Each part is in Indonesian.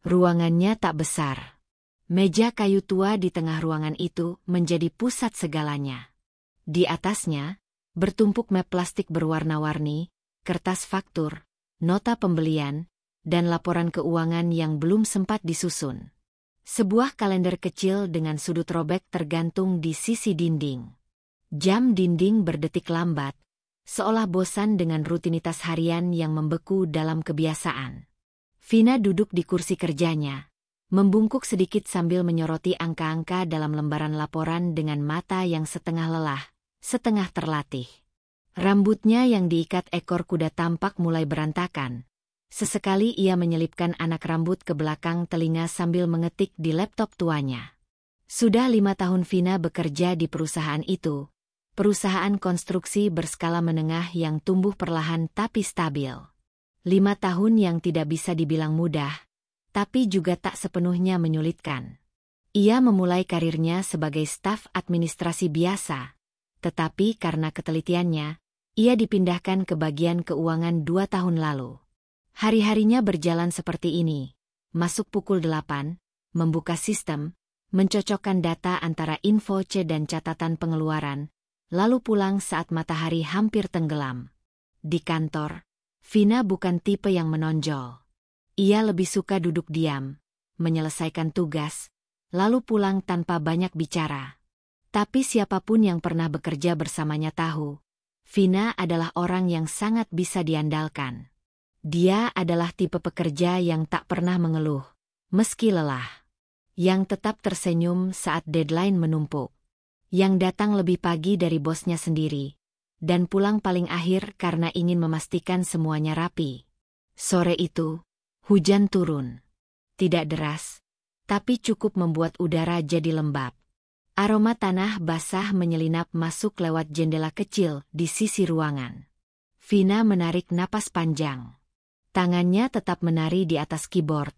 Ruangannya tak besar. Meja kayu tua di tengah ruangan itu menjadi pusat segalanya. Di atasnya, bertumpuk map plastik berwarna-warni, kertas faktur, nota pembelian, dan laporan keuangan yang belum sempat disusun. Sebuah kalender kecil dengan sudut robek tergantung di sisi dinding. Jam dinding berdetik lambat, seolah bosan dengan rutinitas harian yang membeku dalam kebiasaan. Vina duduk di kursi kerjanya, membungkuk sedikit sambil menyoroti angka-angka dalam lembaran laporan dengan mata yang setengah lelah, setengah terlatih. Rambutnya yang diikat ekor kuda tampak mulai berantakan. Sesekali ia menyelipkan anak rambut ke belakang telinga sambil mengetik di laptop tuanya. Sudah 5 tahun Vina bekerja di perusahaan itu, perusahaan konstruksi berskala menengah yang tumbuh perlahan tapi stabil. 5 tahun yang tidak bisa dibilang mudah, tapi juga tak sepenuhnya menyulitkan. Ia memulai karirnya sebagai staf administrasi biasa, tetapi karena ketelitiannya, ia dipindahkan ke bagian keuangan 2 tahun lalu. Hari-harinya berjalan seperti ini, masuk pukul 8, membuka sistem, mencocokkan data antara info C dan catatan pengeluaran, lalu pulang saat matahari hampir tenggelam. Di kantor, Vina bukan tipe yang menonjol. Ia lebih suka duduk diam, menyelesaikan tugas, lalu pulang tanpa banyak bicara. Tapi siapapun yang pernah bekerja bersamanya tahu, Vina adalah orang yang sangat bisa diandalkan. Dia adalah tipe pekerja yang tak pernah mengeluh, meski lelah. Yang tetap tersenyum saat deadline menumpuk. Yang datang lebih pagi dari bosnya sendiri, dan pulang paling akhir karena ingin memastikan semuanya rapi. Sore itu, hujan turun. Tidak deras, tapi cukup membuat udara jadi lembab. Aroma tanah basah menyelinap masuk lewat jendela kecil di sisi ruangan. Vina menarik napas panjang. Tangannya tetap menari di atas keyboard,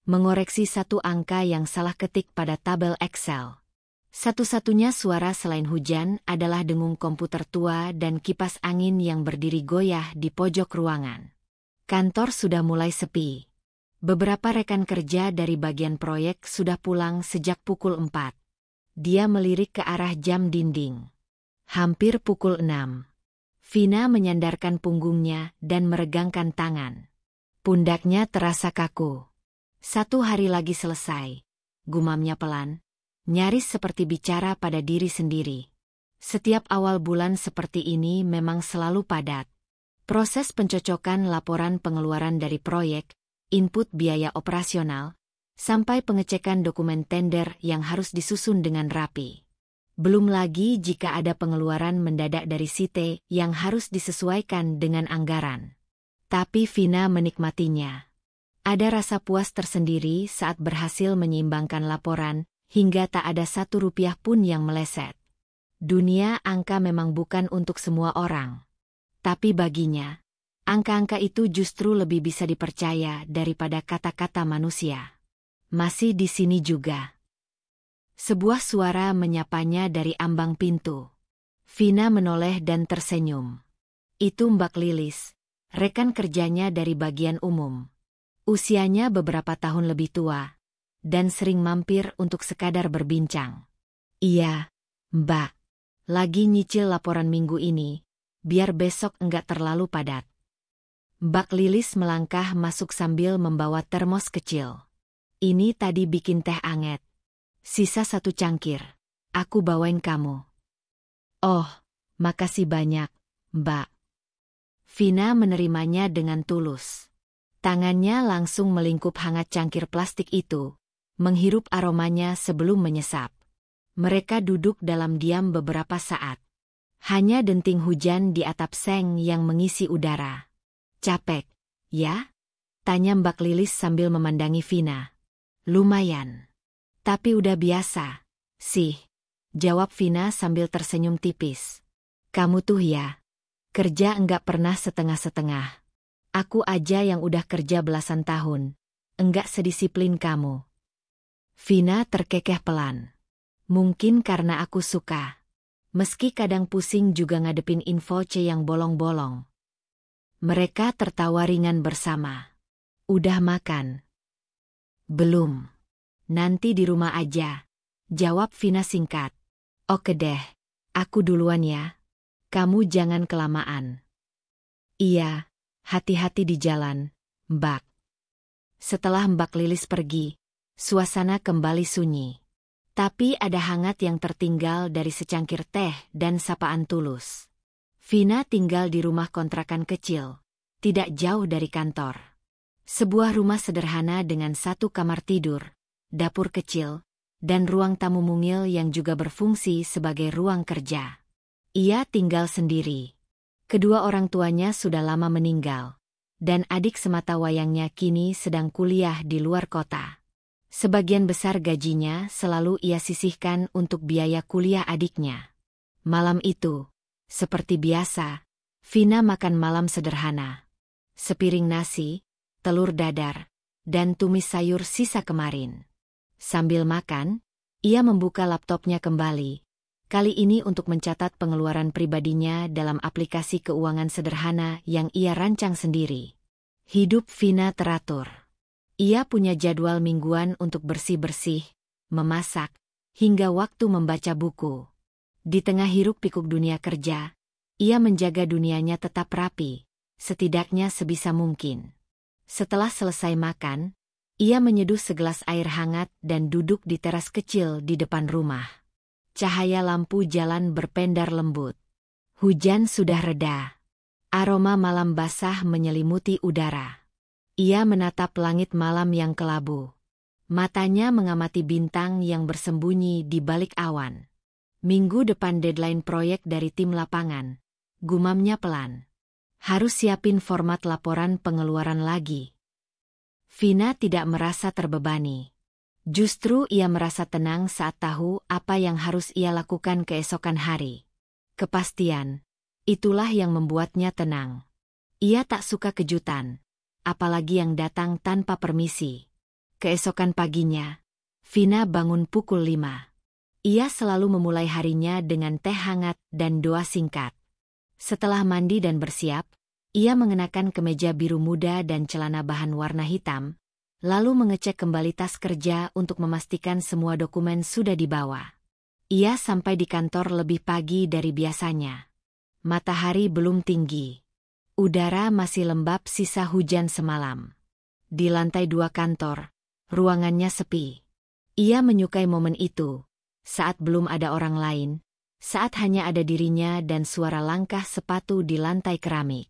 mengoreksi satu angka yang salah ketik pada tabel Excel. Satu-satunya suara selain hujan adalah dengung komputer tua dan kipas angin yang berdiri goyah di pojok ruangan. Kantor sudah mulai sepi. Beberapa rekan kerja dari bagian proyek sudah pulang sejak pukul 4. Dia melirik ke arah jam dinding. Hampir pukul 6. Vina menyandarkan punggungnya dan meregangkan tangan. Pundaknya terasa kaku. 1 hari lagi selesai, gumamnya pelan. Nyaris seperti bicara pada diri sendiri. Setiap awal bulan seperti ini memang selalu padat. Proses pencocokan laporan pengeluaran dari proyek, input biaya operasional, sampai pengecekan dokumen tender yang harus disusun dengan rapi. Belum lagi jika ada pengeluaran mendadak dari Site yang harus disesuaikan dengan anggaran. Tapi Vina menikmatinya. Ada rasa puas tersendiri saat berhasil menyeimbangkan laporan, hingga tak ada 1 rupiah pun yang meleset. Dunia angka memang bukan untuk semua orang. Tapi baginya, angka-angka itu justru lebih bisa dipercaya daripada kata-kata manusia. Masih di sini juga. Sebuah suara menyapanya dari ambang pintu. Vina menoleh dan tersenyum. Itu Mbak Lilis, rekan kerjanya dari bagian umum. Usianya beberapa tahun lebih tua, dan sering mampir untuk sekadar berbincang. Iya, Mbak. Lagi nyicil laporan minggu ini, biar besok enggak terlalu padat. Mbak Lilis melangkah masuk sambil membawa termos kecil. Ini tadi bikin teh anget. Sisa 1 cangkir. Aku bawain kamu. Oh, makasih banyak, Mbak. Vina menerimanya dengan tulus. Tangannya langsung melingkup hangat cangkir plastik itu, menghirup aromanya sebelum menyesap. Mereka duduk dalam diam beberapa saat. Hanya denting hujan di atap seng yang mengisi udara. Capek, ya? Tanya Mbak Lilis sambil memandangi Vina. Lumayan. Tapi udah biasa, sih. Jawab Vina sambil tersenyum tipis. Kamu tuh ya, kerja enggak pernah setengah-setengah. Aku aja yang udah kerja belasan tahun, enggak sedisiplin kamu. Vina terkekeh pelan. Mungkin karena aku suka. Meski kadang pusing juga ngadepin info C yang bolong-bolong. Mereka tertawa ringan bersama. Udah makan? Belum. Nanti di rumah aja, jawab Vina singkat. Oke deh, aku duluan ya. Kamu jangan kelamaan. Iya, hati-hati di jalan, Mbak. Setelah Mbak Lilis pergi, suasana kembali sunyi. Tapi ada hangat yang tertinggal dari secangkir teh dan sapaan tulus. Vina tinggal di rumah kontrakan kecil, tidak jauh dari kantor. Sebuah rumah sederhana dengan 1 kamar tidur, dapur kecil, dan ruang tamu mungil yang juga berfungsi sebagai ruang kerja. Ia tinggal sendiri. Kedua orang tuanya sudah lama meninggal, dan adik semata wayangnya kini sedang kuliah di luar kota. Sebagian besar gajinya selalu ia sisihkan untuk biaya kuliah adiknya. Malam itu, seperti biasa, Vina makan malam sederhana. Sepiring nasi, telur dadar, dan tumis sayur sisa kemarin. Sambil makan, ia membuka laptopnya kembali, kali ini untuk mencatat pengeluaran pribadinya dalam aplikasi keuangan sederhana yang ia rancang sendiri. Hidup Vina teratur. Ia punya jadwal mingguan untuk bersih-bersih, memasak, hingga waktu membaca buku. Di tengah hiruk-pikuk dunia kerja, ia menjaga dunianya tetap rapi, setidaknya sebisa mungkin. Setelah selesai makan, ia menyeduh segelas air hangat dan duduk di teras kecil di depan rumah. Cahaya lampu jalan berpendar lembut. Hujan sudah reda. Aroma malam basah menyelimuti udara. Ia menatap langit malam yang kelabu. Matanya mengamati bintang yang bersembunyi di balik awan. Minggu depan deadline proyek dari tim lapangan. Gumamnya pelan. Harus siapin format laporan pengeluaran lagi. Vina tidak merasa terbebani. Justru ia merasa tenang saat tahu apa yang harus ia lakukan keesokan hari. Kepastian, itulah yang membuatnya tenang. Ia tak suka kejutan, apalagi yang datang tanpa permisi. Keesokan paginya, Vina bangun pukul 5. Ia selalu memulai harinya dengan teh hangat dan doa singkat. Setelah mandi dan bersiap, ia mengenakan kemeja biru muda dan celana bahan warna hitam, lalu mengecek kembali tas kerja untuk memastikan semua dokumen sudah dibawa. Ia sampai di kantor lebih pagi dari biasanya. Matahari belum tinggi. Udara masih lembab sisa hujan semalam. Di lantai 2 kantor, ruangannya sepi. Ia menyukai momen itu, saat belum ada orang lain, saat hanya ada dirinya dan suara langkah sepatu di lantai keramik.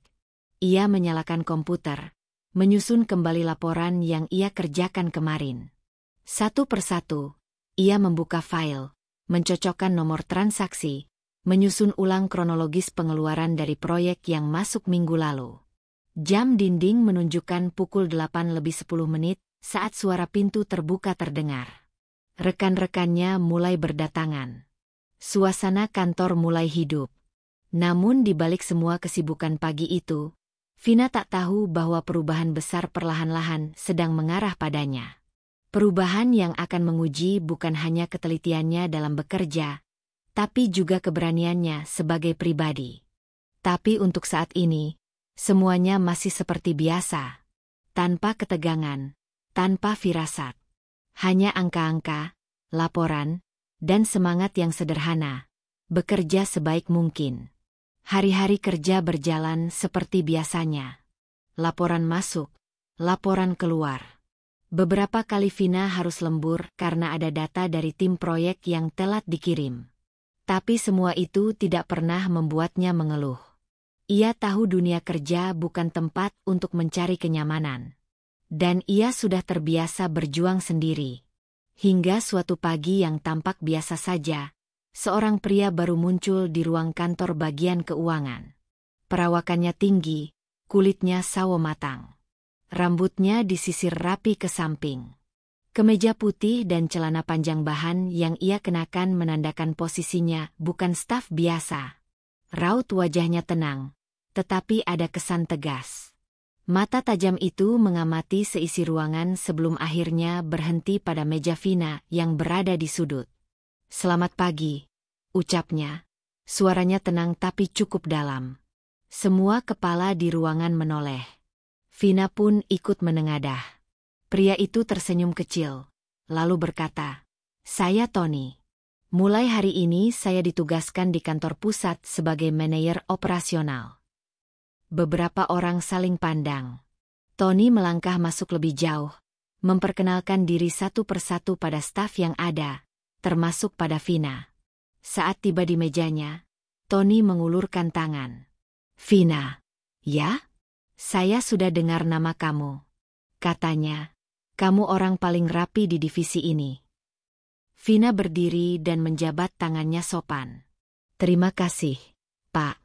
Ia menyalakan komputer, menyusun kembali laporan yang ia kerjakan kemarin. Satu persatu, ia membuka file, mencocokkan nomor transaksi, menyusun ulang kronologis pengeluaran dari proyek yang masuk minggu lalu. Jam dinding menunjukkan pukul 8:10 saat suara pintu terbuka terdengar. Rekan-rekannya mulai berdatangan. Suasana kantor mulai hidup. Namun di balik semua kesibukan pagi itu, Vina tak tahu bahwa perubahan besar perlahan-lahan sedang mengarah padanya. Perubahan yang akan menguji bukan hanya ketelitiannya dalam bekerja, tapi juga keberaniannya sebagai pribadi. Tapi untuk saat ini, semuanya masih seperti biasa. Tanpa ketegangan, tanpa firasat. Hanya angka-angka, laporan, dan semangat yang sederhana. Bekerja sebaik mungkin. Hari-hari kerja berjalan seperti biasanya. Laporan masuk, laporan keluar. Beberapa kali Vina harus lembur karena ada data dari tim proyek yang telat dikirim. Tapi semua itu tidak pernah membuatnya mengeluh. Ia tahu dunia kerja bukan tempat untuk mencari kenyamanan. Dan ia sudah terbiasa berjuang sendiri. Hingga suatu pagi yang tampak biasa saja, seorang pria baru muncul di ruang kantor bagian keuangan. Perawakannya tinggi, kulitnya sawo matang. Rambutnya disisir rapi ke samping. Kemeja putih dan celana panjang bahan yang ia kenakan menandakan posisinya bukan staf biasa. Raut wajahnya tenang, tetapi ada kesan tegas. Mata tajam itu mengamati seisi ruangan sebelum akhirnya berhenti pada meja Vina yang berada di sudut. "Selamat pagi," ucapnya. Suaranya tenang tapi cukup dalam. Semua kepala di ruangan menoleh. Vina pun ikut menengadah. Pria itu tersenyum kecil, lalu berkata, "Saya Tony. Mulai hari ini saya ditugaskan di kantor pusat sebagai manajer operasional." Beberapa orang saling pandang. Tony melangkah masuk lebih jauh, memperkenalkan diri satu persatu pada staf yang ada, termasuk pada Vina. Saat tiba di mejanya, Tony mengulurkan tangan. "Vina, ya? Saya sudah dengar nama kamu. Katanya, kamu orang paling rapi di divisi ini." Vina berdiri dan menjabat tangannya sopan. "Terima kasih, Pak."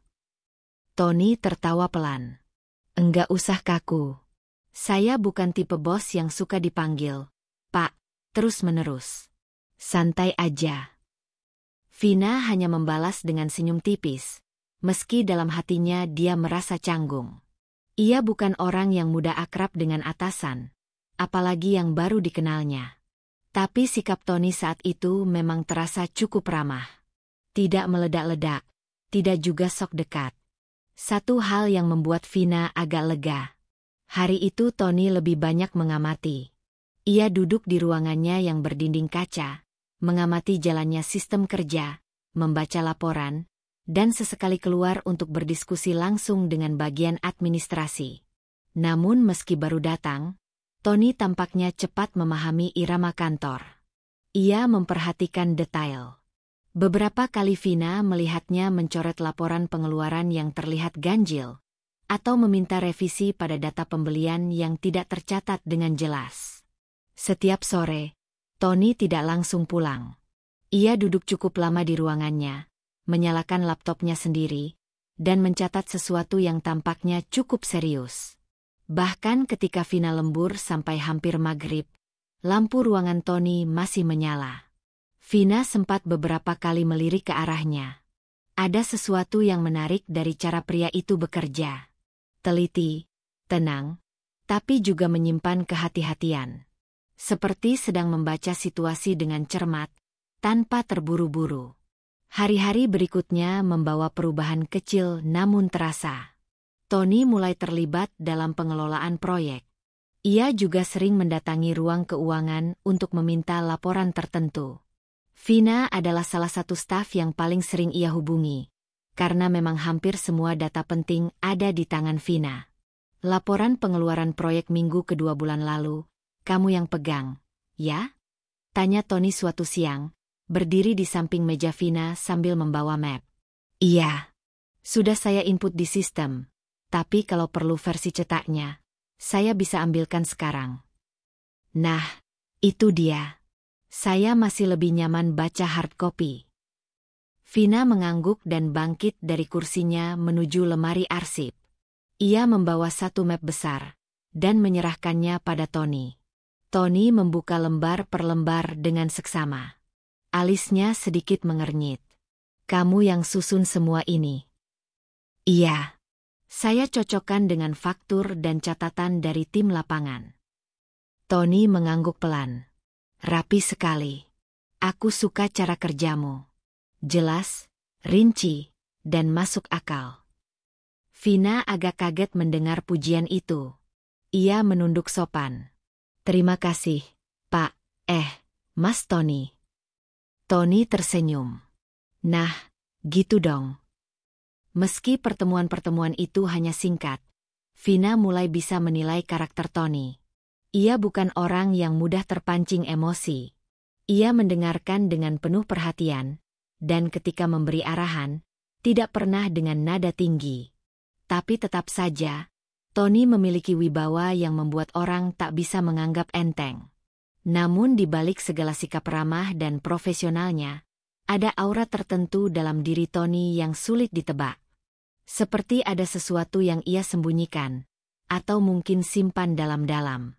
Tony tertawa pelan. "Enggak usah kaku. Saya bukan tipe bos yang suka dipanggil Pak terus-menerus. Santai aja." Vina hanya membalas dengan senyum tipis, meski dalam hatinya dia merasa canggung. Ia bukan orang yang mudah akrab dengan atasan, apalagi yang baru dikenalnya. Tapi sikap Tony saat itu memang terasa cukup ramah. Tidak meledak-ledak, tidak juga sok dekat. Satu hal yang membuat Vina agak lega. Hari itu Tony lebih banyak mengamati. Ia duduk di ruangannya yang berdinding kaca, mengamati jalannya sistem kerja, membaca laporan, dan sesekali keluar untuk berdiskusi langsung dengan bagian administrasi. Namun meski baru datang, Tony tampaknya cepat memahami irama kantor. Ia memperhatikan detail. Beberapa kali Vina melihatnya mencoret laporan pengeluaran yang terlihat ganjil, atau meminta revisi pada data pembelian yang tidak tercatat dengan jelas. Setiap sore, Tony tidak langsung pulang. Ia duduk cukup lama di ruangannya, menyalakan laptopnya sendiri, dan mencatat sesuatu yang tampaknya cukup serius. Bahkan ketika Vina lembur sampai hampir maghrib, lampu ruangan Tony masih menyala. Vina sempat beberapa kali melirik ke arahnya. Ada sesuatu yang menarik dari cara pria itu bekerja. Teliti, tenang, tapi juga menyimpan kehati-hatian. Seperti sedang membaca situasi dengan cermat, tanpa terburu-buru. Hari-hari berikutnya membawa perubahan kecil namun terasa. Tony mulai terlibat dalam pengelolaan proyek. Ia juga sering mendatangi ruang keuangan untuk meminta laporan tertentu. Vina adalah salah satu staf yang paling sering ia hubungi, karena memang hampir semua data penting ada di tangan Vina. "Laporan pengeluaran proyek minggu kedua bulan lalu, kamu yang pegang, ya?" tanya Tony suatu siang, berdiri di samping meja Vina sambil membawa map. "Iya. Sudah saya input di sistem, tapi kalau perlu versi cetaknya, saya bisa ambilkan sekarang." "Nah, itu dia. Saya masih lebih nyaman baca hard copy." Vina mengangguk dan bangkit dari kursinya menuju lemari arsip. Ia membawa satu map besar, dan menyerahkannya pada Tony. Tony membuka lembar per lembar dengan seksama. Alisnya sedikit mengernyit. "Kamu yang susun semua ini?" "Iya. Saya cocokkan dengan faktur dan catatan dari tim lapangan." Tony mengangguk pelan. "Rapi sekali. Aku suka cara kerjamu. Jelas, rinci, dan masuk akal." Vina agak kaget mendengar pujian itu. Ia menunduk sopan. "Terima kasih, Pak, Mas Tony." Tony tersenyum. "Nah, gitu dong." Meski pertemuan-pertemuan itu hanya singkat, Vina mulai bisa menilai karakter Tony. Ia bukan orang yang mudah terpancing emosi. Ia mendengarkan dengan penuh perhatian, dan ketika memberi arahan, tidak pernah dengan nada tinggi. Tapi tetap saja, Tony memiliki wibawa yang membuat orang tak bisa menganggap enteng. Namun di balik segala sikap ramah dan profesionalnya, ada aura tertentu dalam diri Tony yang sulit ditebak. Seperti ada sesuatu yang ia sembunyikan, atau mungkin simpan dalam-dalam.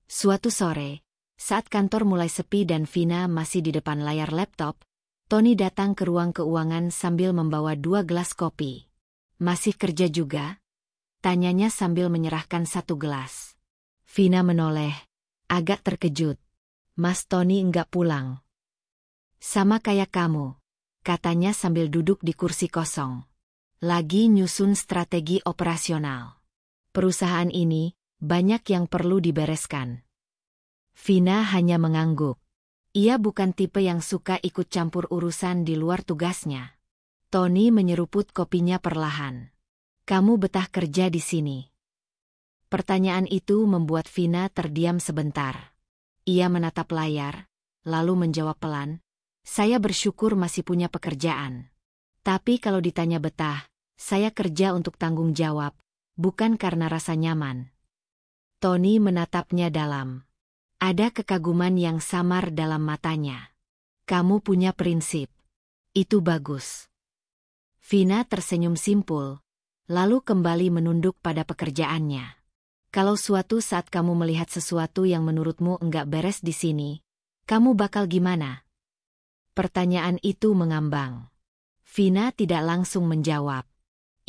Suatu sore, saat kantor mulai sepi dan Vina masih di depan layar laptop, Tony datang ke ruang keuangan sambil membawa 2 gelas kopi. "Masih kerja juga?" tanyanya sambil menyerahkan 1 gelas. Vina menoleh, agak terkejut. "Mas Tony enggak pulang." "Sama kayak kamu," katanya sambil duduk di kursi kosong. "Lagi nyusun strategi operasional. Perusahaan ini banyak yang perlu dibereskan." Vina hanya mengangguk. Ia bukan tipe yang suka ikut campur urusan di luar tugasnya. Tony menyeruput kopinya perlahan. Kamu betah kerja di sini? Pertanyaan itu membuat Vina terdiam sebentar. Ia menatap layar, lalu menjawab pelan, saya bersyukur masih punya pekerjaan. Tapi kalau ditanya betah, saya kerja untuk tanggung jawab, bukan karena rasa nyaman. Tony menatapnya dalam. Ada kekaguman yang samar dalam matanya. Kamu punya prinsip. Itu bagus. Vina tersenyum simpul, lalu kembali menunduk pada pekerjaannya. Kalau suatu saat kamu melihat sesuatu yang menurutmu enggak beres di sini, kamu bakal gimana? Pertanyaan itu mengambang. Vina tidak langsung menjawab.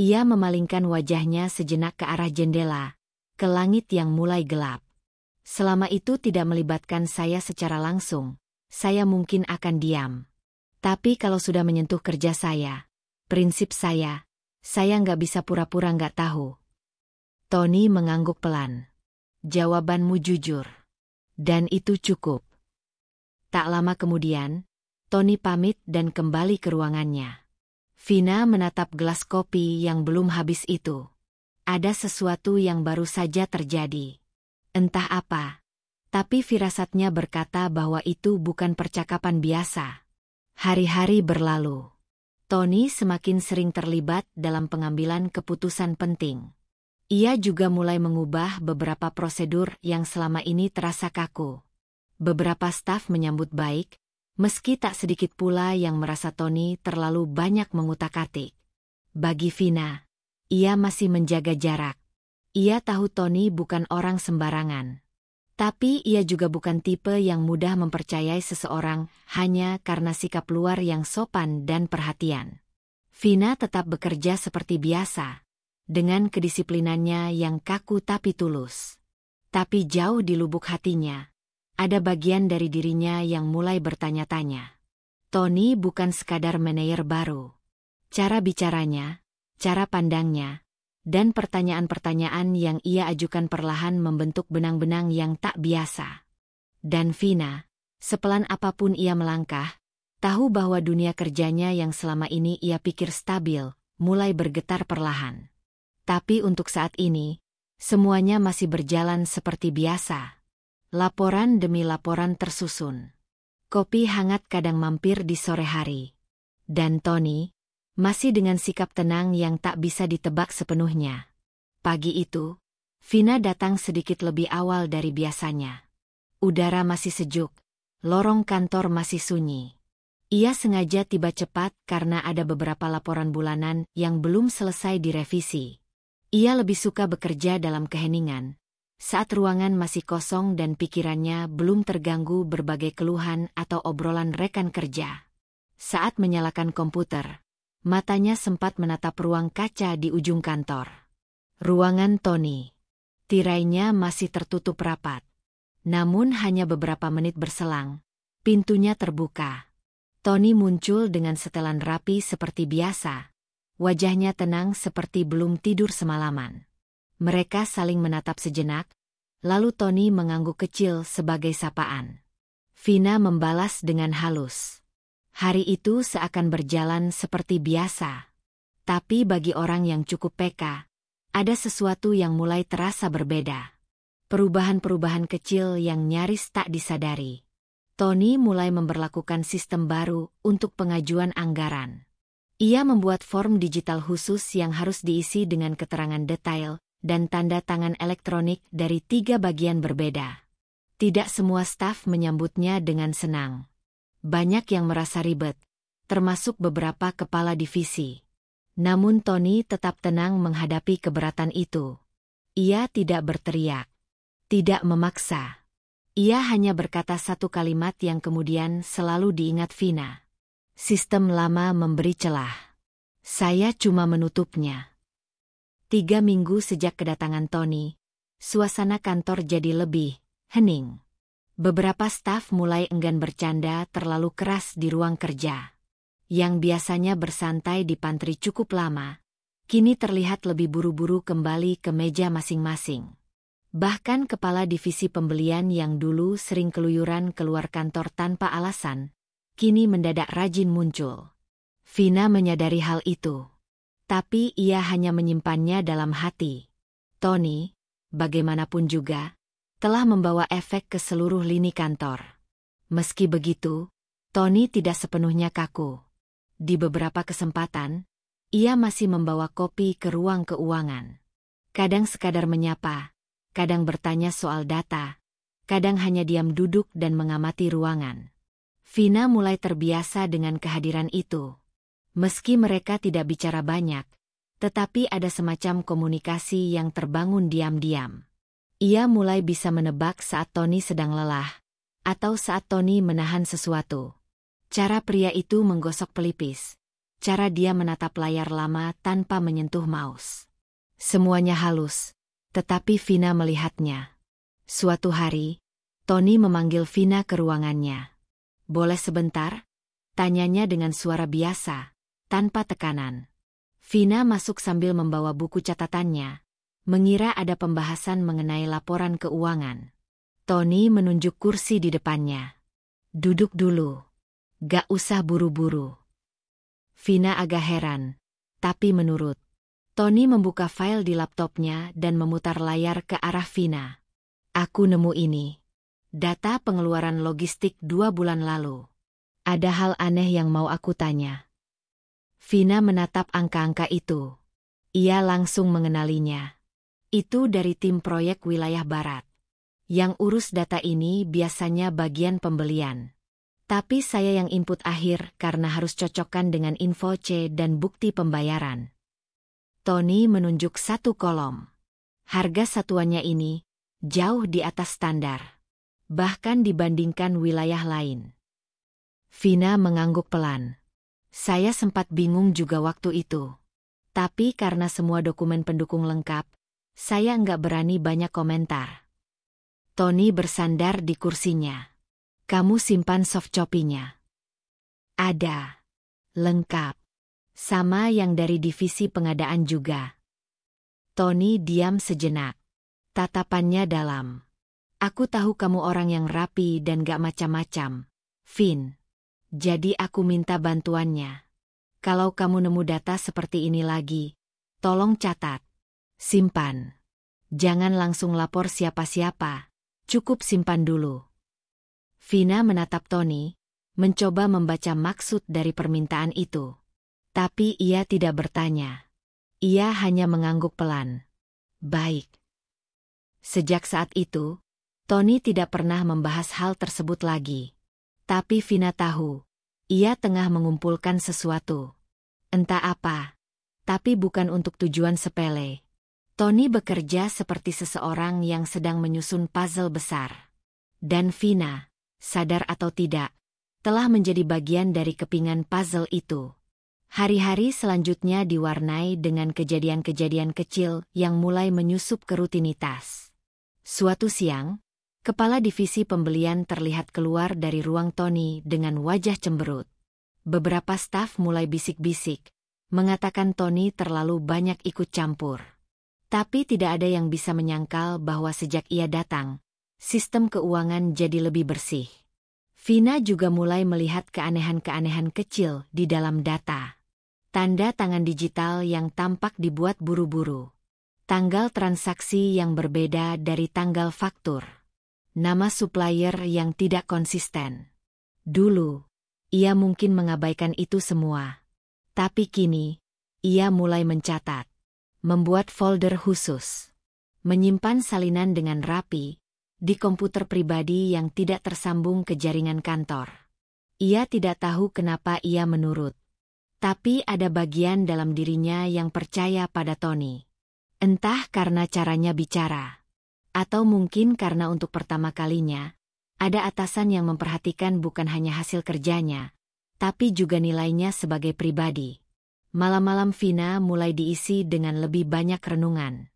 Ia memalingkan wajahnya sejenak ke arah jendela, ke langit yang mulai gelap. Selama itu tidak melibatkan saya secara langsung, saya mungkin akan diam. Tapi kalau sudah menyentuh kerja saya, prinsip saya nggak bisa pura-pura nggak tahu. Tony mengangguk pelan. Jawabanmu jujur. Dan itu cukup. Tak lama kemudian, Tony pamit dan kembali ke ruangannya. Vina menatap gelas kopi yang belum habis itu. Ada sesuatu yang baru saja terjadi. Entah apa, tapi firasatnya berkata bahwa itu bukan percakapan biasa. Hari-hari berlalu. Tony semakin sering terlibat dalam pengambilan keputusan penting. Ia juga mulai mengubah beberapa prosedur yang selama ini terasa kaku. Beberapa staf menyambut baik, meski tak sedikit pula yang merasa Tony terlalu banyak mengutak-atik. Bagi Vina, ia masih menjaga jarak. Ia tahu Tony bukan orang sembarangan. Tapi ia juga bukan tipe yang mudah mempercayai seseorang hanya karena sikap luar yang sopan dan perhatian. Vina tetap bekerja seperti biasa, dengan kedisiplinannya yang kaku tapi tulus. Tapi jauh di lubuk hatinya, ada bagian dari dirinya yang mulai bertanya-tanya. Tony bukan sekadar manajer baru. Cara bicaranya, cara pandangnya, dan pertanyaan-pertanyaan yang ia ajukan perlahan membentuk benang-benang yang tak biasa. Dan Vina, sepelan apapun ia melangkah, tahu bahwa dunia kerjanya yang selama ini ia pikir stabil, mulai bergetar perlahan. Tapi untuk saat ini, semuanya masih berjalan seperti biasa. Laporan demi laporan tersusun. Kopi hangat kadang mampir di sore hari. Dan Tony, masih dengan sikap tenang yang tak bisa ditebak sepenuhnya. Pagi itu, Vina datang sedikit lebih awal dari biasanya. Udara masih sejuk, lorong kantor masih sunyi. Ia sengaja tiba cepat karena ada beberapa laporan bulanan yang belum selesai direvisi. Ia lebih suka bekerja dalam keheningan, saat ruangan masih kosong dan pikirannya belum terganggu berbagai keluhan atau obrolan rekan kerja. Saat menyalakan komputer, matanya sempat menatap ruang kaca di ujung kantor. Ruangan Tony. Tirainya masih tertutup rapat. Namun hanya beberapa menit berselang, pintunya terbuka. Tony muncul dengan setelan rapi seperti biasa. Wajahnya tenang seperti belum tidur semalaman. Mereka saling menatap sejenak, lalu Tony mengangguk kecil sebagai sapaan. Vina membalas dengan halus. Hari itu seakan berjalan seperti biasa. Tapi bagi orang yang cukup peka, ada sesuatu yang mulai terasa berbeda. Perubahan-perubahan kecil yang nyaris tak disadari. Tony mulai memberlakukan sistem baru untuk pengajuan anggaran. Ia membuat form digital khusus yang harus diisi dengan keterangan detail dan tanda tangan elektronik dari 3 bagian berbeda. Tidak semua staf menyambutnya dengan senang. Banyak yang merasa ribet, termasuk beberapa kepala divisi. Namun Tony tetap tenang menghadapi keberatan itu. Ia tidak berteriak, tidak memaksa. Ia hanya berkata satu kalimat yang kemudian selalu diingat Vina. Sistem lama memberi celah. Saya cuma menutupnya. 3 minggu sejak kedatangan Tony, suasana kantor jadi lebih hening. Beberapa staf mulai enggan bercanda terlalu keras di ruang kerja. Yang biasanya bersantai di pantry cukup lama, kini terlihat lebih buru-buru kembali ke meja masing-masing. Bahkan kepala divisi pembelian yang dulu sering keluyuran keluar kantor tanpa alasan, kini mendadak rajin muncul. Vina menyadari hal itu. Tapi ia hanya menyimpannya dalam hati. Tony, bagaimanapun juga, telah membawa efek ke seluruh lini kantor. Meski begitu, Tony tidak sepenuhnya kaku. Di beberapa kesempatan, ia masih membawa kopi ke ruang keuangan. Kadang sekadar menyapa, kadang bertanya soal data, kadang hanya diam duduk dan mengamati ruangan. Vina mulai terbiasa dengan kehadiran itu. Meski mereka tidak bicara banyak, tetapi ada semacam komunikasi yang terbangun diam-diam. Ia mulai bisa menebak saat Tony sedang lelah, atau saat Tony menahan sesuatu. Cara pria itu menggosok pelipis, cara dia menatap layar lama tanpa menyentuh mouse. Semuanya halus, tetapi Vina melihatnya. Suatu hari, Tony memanggil Vina ke ruangannya. "Boleh sebentar?" tanyanya dengan suara biasa, tanpa tekanan. Vina masuk sambil membawa buku catatannya, mengira ada pembahasan mengenai laporan keuangan. Tony menunjuk kursi di depannya. "Duduk dulu. Gak usah buru-buru." Vina agak heran, tapi menurut. Tony membuka file di laptopnya dan memutar layar ke arah Vina. "Aku nemu ini. Data pengeluaran logistik 2 bulan lalu. Ada hal aneh yang mau aku tanya." Vina menatap angka-angka itu. Ia langsung mengenalinya. Itu dari tim proyek wilayah barat. Yang urus data ini biasanya bagian pembelian. Tapi saya yang input akhir karena harus cocokkan dengan info C dan bukti pembayaran. Tony menunjuk satu kolom. Harga satuannya ini jauh di atas standar. Bahkan dibandingkan wilayah lain. Vina mengangguk pelan. Saya sempat bingung juga waktu itu. Tapi karena semua dokumen pendukung lengkap, saya nggak berani banyak komentar. Tony bersandar di kursinya. "Kamu simpan soft copy-nya?" "Ada. Lengkap. Sama yang dari divisi pengadaan juga." Tony diam sejenak. Tatapannya dalam. "Aku tahu kamu orang yang rapi dan gak macam-macam, Vin. Jadi aku minta bantuannya. Kalau kamu nemu data seperti ini lagi, tolong catat. Simpan. Jangan langsung lapor siapa-siapa. Cukup simpan dulu." Vina menatap Tony, mencoba membaca maksud dari permintaan itu. Tapi ia tidak bertanya. Ia hanya mengangguk pelan. "Baik." Sejak saat itu, Tony tidak pernah membahas hal tersebut lagi. Tapi Vina tahu, ia tengah mengumpulkan sesuatu. Entah apa, tapi bukan untuk tujuan sepele. Tony bekerja seperti seseorang yang sedang menyusun puzzle besar. Dan Vina, sadar atau tidak, telah menjadi bagian dari kepingan puzzle itu. Hari-hari selanjutnya diwarnai dengan kejadian-kejadian kecil yang mulai menyusup ke rutinitas. Suatu siang, kepala divisi pembelian terlihat keluar dari ruang Tony dengan wajah cemberut. Beberapa staf mulai bisik-bisik, mengatakan Tony terlalu banyak ikut campur. Tapi tidak ada yang bisa menyangkal bahwa sejak ia datang, sistem keuangan jadi lebih bersih. Vina juga mulai melihat keanehan-keanehan kecil di dalam data. Tanda tangan digital yang tampak dibuat buru-buru. Tanggal transaksi yang berbeda dari tanggal faktur. Nama supplier yang tidak konsisten. Dulu, ia mungkin mengabaikan itu semua. Tapi kini, ia mulai mencatat. Membuat folder khusus. Menyimpan salinan dengan rapi di komputer pribadi yang tidak tersambung ke jaringan kantor. Ia tidak tahu kenapa ia menurut. Tapi ada bagian dalam dirinya yang percaya pada Tony. Entah karena caranya bicara. Atau mungkin karena untuk pertama kalinya, ada atasan yang memperhatikan bukan hanya hasil kerjanya, tapi juga nilainya sebagai pribadi. Malam-malam Vina mulai diisi dengan lebih banyak renungan.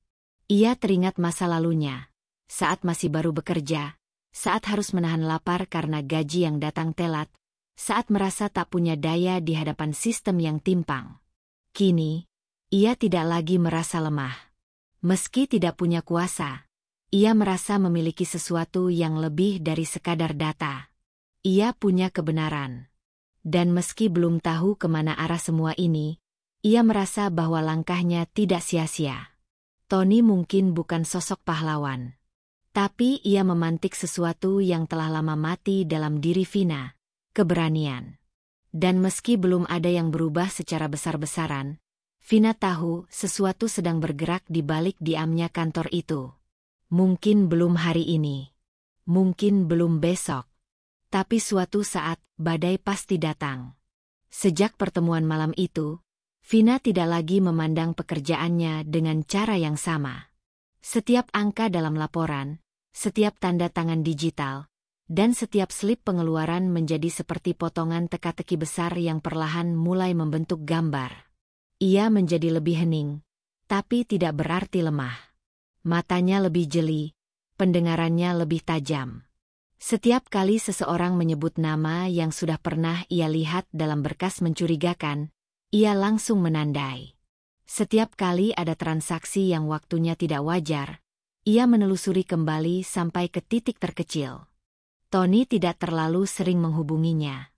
Ia teringat masa lalunya, saat masih baru bekerja, saat harus menahan lapar karena gaji yang datang telat, saat merasa tak punya daya di hadapan sistem yang timpang. Kini, ia tidak lagi merasa lemah. Meski tidak punya kuasa, Ia merasa memiliki sesuatu yang lebih dari sekadar data. Ia punya kebenaran. Dan meski belum tahu kemana arah semua ini, ia merasa bahwa langkahnya tidak sia-sia. Tony mungkin bukan sosok pahlawan. Tapi ia memantik sesuatu yang telah lama mati dalam diri Vina, keberanian. Dan meski belum ada yang berubah secara besar-besaran, Vina tahu sesuatu sedang bergerak di balik diamnya kantor itu. Mungkin belum hari ini. Mungkin belum besok. Tapi suatu saat, badai pasti datang. Sejak pertemuan malam itu, Vina tidak lagi memandang pekerjaannya dengan cara yang sama. Setiap angka dalam laporan, setiap tanda tangan digital, dan setiap slip pengeluaran menjadi seperti potongan teka-teki besar yang perlahan mulai membentuk gambar. Ia menjadi lebih hening, tapi tidak berarti lemah. Matanya lebih jeli, pendengarannya lebih tajam. Setiap kali seseorang menyebut nama yang sudah pernah ia lihat dalam berkas mencurigakan, ia langsung menandai. Setiap kali ada transaksi yang waktunya tidak wajar, ia menelusuri kembali sampai ke titik terkecil. Tony tidak terlalu sering menghubunginya.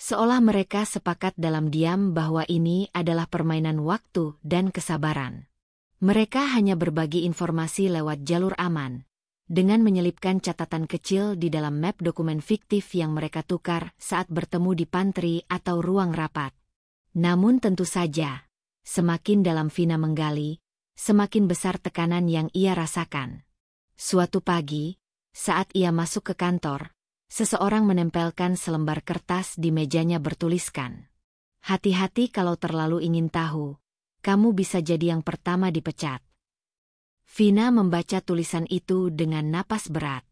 Seolah mereka sepakat dalam diam bahwa ini adalah permainan waktu dan kesabaran. Mereka hanya berbagi informasi lewat jalur aman, dengan menyelipkan catatan kecil di dalam map dokumen fiktif yang mereka tukar saat bertemu di pantry atau ruang rapat. Namun tentu saja, semakin dalam Vina menggali, semakin besar tekanan yang ia rasakan. Suatu pagi, saat ia masuk ke kantor, seseorang menempelkan selembar kertas di mejanya bertuliskan, "Hati-hati kalau terlalu ingin tahu, kamu bisa jadi yang pertama dipecat." Vina membaca tulisan itu dengan napas berat.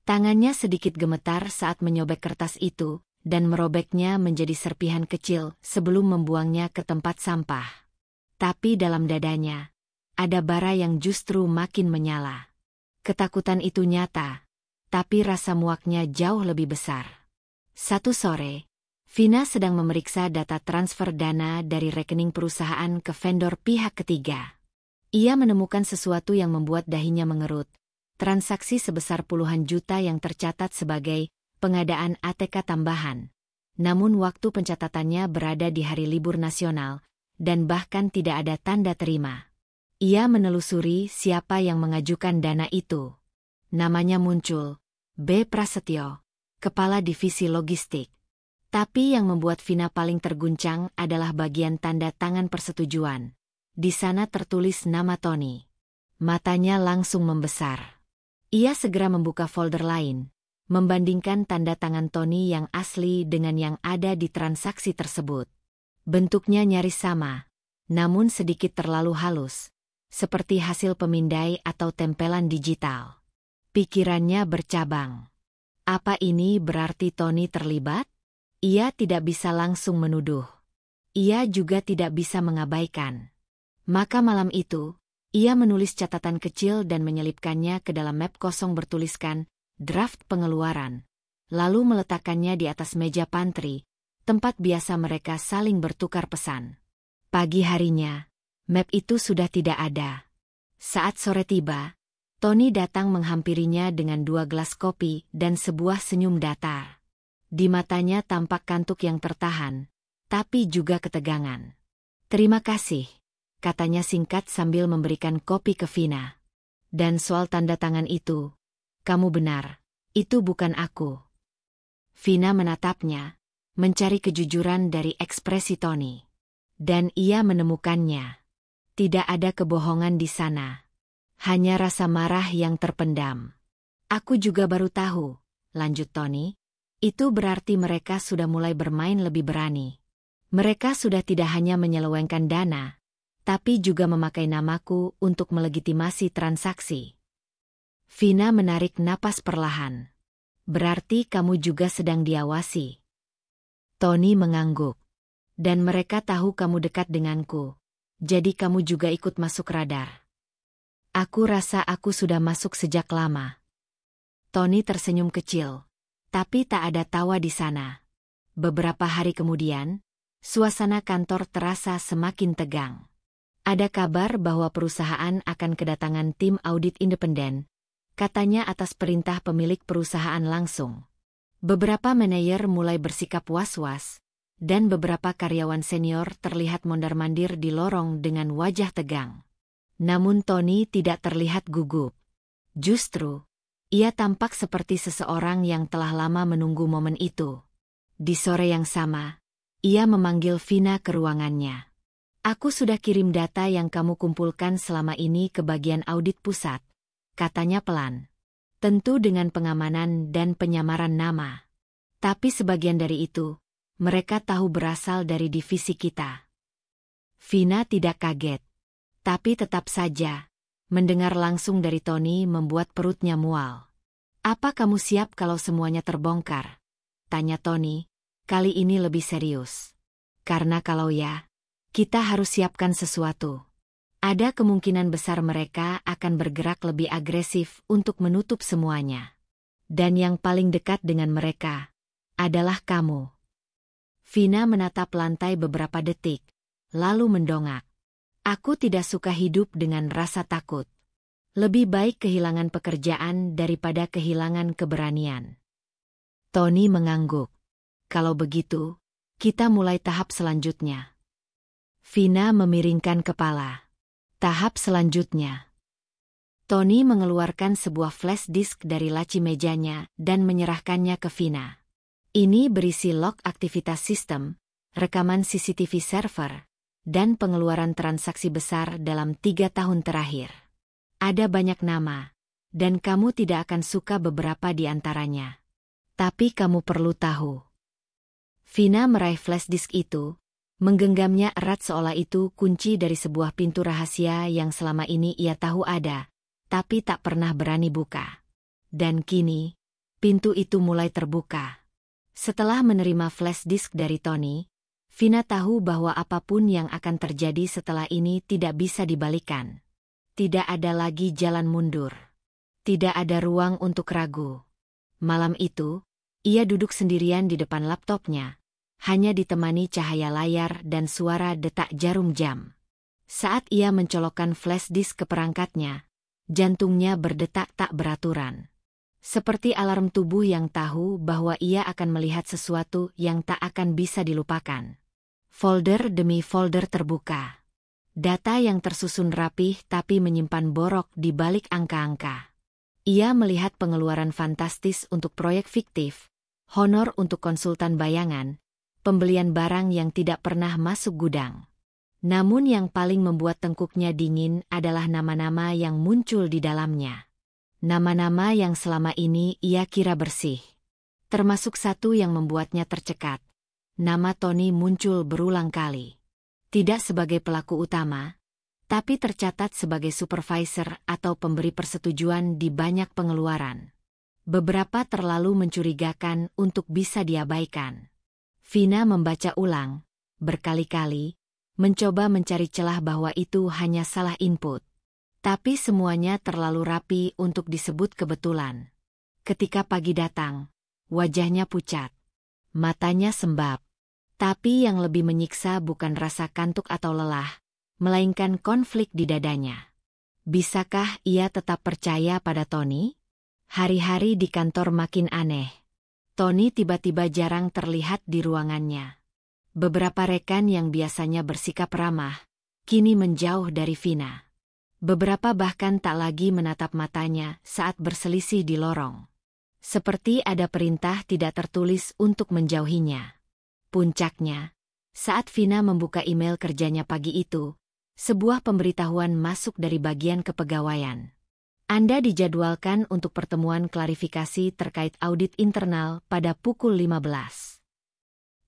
Tangannya sedikit gemetar saat menyobek kertas itu, dan merobeknya menjadi serpihan kecil sebelum membuangnya ke tempat sampah. Tapi dalam dadanya, ada bara yang justru makin menyala. Ketakutan itu nyata, tapi rasa muaknya jauh lebih besar. Satu sore, Vina sedang memeriksa data transfer dana dari rekening perusahaan ke vendor pihak ketiga. Ia menemukan sesuatu yang membuat dahinya mengerut. Transaksi sebesar puluhan juta yang tercatat sebagai pengadaan ATK tambahan. Namun waktu pencatatannya berada di hari libur nasional, dan bahkan tidak ada tanda terima. Ia menelusuri siapa yang mengajukan dana itu. Namanya muncul, B. Prasetyo, Kepala Divisi Logistik. Tapi yang membuat Vina paling terguncang adalah bagian tanda tangan persetujuan. Di sana tertulis nama Tony. Matanya langsung membesar. Ia segera membuka folder lain, membandingkan tanda tangan Tony yang asli dengan yang ada di transaksi tersebut. Bentuknya nyaris sama, namun sedikit terlalu halus, seperti hasil pemindai atau tempelan digital. Pikirannya bercabang. Apa ini berarti Tony terlibat? Ia tidak bisa langsung menuduh. Ia juga tidak bisa mengabaikan. Maka malam itu, ia menulis catatan kecil dan menyelipkannya ke dalam map kosong bertuliskan, draft pengeluaran. Lalu meletakkannya di atas meja pantry, tempat biasa mereka saling bertukar pesan. Pagi harinya, map itu sudah tidak ada. Saat sore tiba, Tony datang menghampirinya dengan 2 gelas kopi dan sebuah senyum datar. Di matanya tampak kantuk yang tertahan, tapi juga ketegangan. "Terima kasih," katanya singkat sambil memberikan kopi ke Vina. "Dan soal tanda tangan itu, kamu benar, itu bukan aku." Vina menatapnya, mencari kejujuran dari ekspresi Tony. Dan ia menemukannya. Tidak ada kebohongan di sana. Hanya rasa marah yang terpendam. "Aku juga baru tahu," lanjut Tony. "Itu berarti mereka sudah mulai bermain lebih berani. Mereka sudah tidak hanya menyelewengkan dana, tapi juga memakai namaku untuk melegitimasi transaksi." Vina menarik napas perlahan. "Berarti kamu juga sedang diawasi." Tony mengangguk. "Dan mereka tahu kamu dekat denganku, jadi kamu juga ikut masuk radar." "Aku rasa aku sudah masuk sejak lama." Tony tersenyum kecil. Tapi tak ada tawa di sana. Beberapa hari kemudian, suasana kantor terasa semakin tegang. Ada kabar bahwa perusahaan akan kedatangan tim audit independen, katanya atas perintah pemilik perusahaan langsung. Beberapa manajer mulai bersikap was-was, dan beberapa karyawan senior terlihat mondar-mandir di lorong dengan wajah tegang. Namun Tony tidak terlihat gugup. Justru, ia tampak seperti seseorang yang telah lama menunggu momen itu. Di sore yang sama, ia memanggil Vina ke ruangannya. "Aku sudah kirim data yang kamu kumpulkan selama ini ke bagian audit pusat," katanya pelan. "Tentu dengan pengamanan dan penyamaran nama. Tapi sebagian dari itu, mereka tahu berasal dari divisi kita." Vina tidak kaget. Tapi tetap saja, mendengar langsung dari Tony membuat perutnya mual. "Apa kamu siap kalau semuanya terbongkar?" tanya Tony, kali ini lebih serius. "Karena kalau ya, kita harus siapkan sesuatu. Ada kemungkinan besar mereka akan bergerak lebih agresif untuk menutup semuanya. Dan yang paling dekat dengan mereka adalah kamu." Vina menatap lantai beberapa detik, lalu mendongak. "Aku tidak suka hidup dengan rasa takut. Lebih baik kehilangan pekerjaan daripada kehilangan keberanian." Tony mengangguk. "Kalau begitu, kita mulai tahap selanjutnya." Vina memiringkan kepala. "Tahap selanjutnya?" Tony mengeluarkan sebuah flash disk dari laci mejanya dan menyerahkannya ke Vina. Ini berisi log aktivitas sistem, rekaman CCTV server, dan pengeluaran transaksi besar dalam 3 tahun terakhir. Ada banyak nama, dan kamu tidak akan suka beberapa di antaranya. Tapi kamu perlu tahu. Vina meraih flash disk itu, menggenggamnya erat seolah itu kunci dari sebuah pintu rahasia yang selama ini ia tahu ada, tapi tak pernah berani buka. Dan kini, pintu itu mulai terbuka. Setelah menerima flash disk dari Tony, Vina tahu bahwa apapun yang akan terjadi setelah ini tidak bisa dibalikan. Tidak ada lagi jalan mundur. Tidak ada ruang untuk ragu. Malam itu, ia duduk sendirian di depan laptopnya, hanya ditemani cahaya layar dan suara detak jarum jam. Saat ia mencolokkan flash disk ke perangkatnya, jantungnya berdetak tak beraturan. Seperti alarm tubuh yang tahu bahwa ia akan melihat sesuatu yang tak akan bisa dilupakan. Folder demi folder terbuka. Data yang tersusun rapih tapi menyimpan borok di balik angka-angka. Ia melihat pengeluaran fantastis untuk proyek fiktif, honor untuk konsultan bayangan, pembelian barang yang tidak pernah masuk gudang. Namun yang paling membuat tengkuknya dingin adalah nama-nama yang muncul di dalamnya. Nama-nama yang selama ini ia kira bersih. Termasuk satu yang membuatnya tercekat. Nama Tony muncul berulang kali. Tidak sebagai pelaku utama, tapi tercatat sebagai supervisor atau pemberi persetujuan di banyak pengeluaran. Beberapa terlalu mencurigakan untuk bisa diabaikan. Vina membaca ulang, berkali-kali, mencoba mencari celah bahwa itu hanya salah input. Tapi semuanya terlalu rapi untuk disebut kebetulan. Ketika pagi datang, wajahnya pucat. Matanya sembab. Tapi yang lebih menyiksa bukan rasa kantuk atau lelah, melainkan konflik di dadanya. Bisakah ia tetap percaya pada Tony? Hari-hari di kantor makin aneh. Tony tiba-tiba jarang terlihat di ruangannya. Beberapa rekan yang biasanya bersikap ramah, kini menjauh dari Vina. Beberapa bahkan tak lagi menatap matanya saat berselisih di lorong. Seperti ada perintah tidak tertulis untuk menjauhinya. Puncaknya, saat Vina membuka email kerjanya pagi itu, sebuah pemberitahuan masuk dari bagian kepegawaian. Anda dijadwalkan untuk pertemuan klarifikasi terkait audit internal pada pukul 15.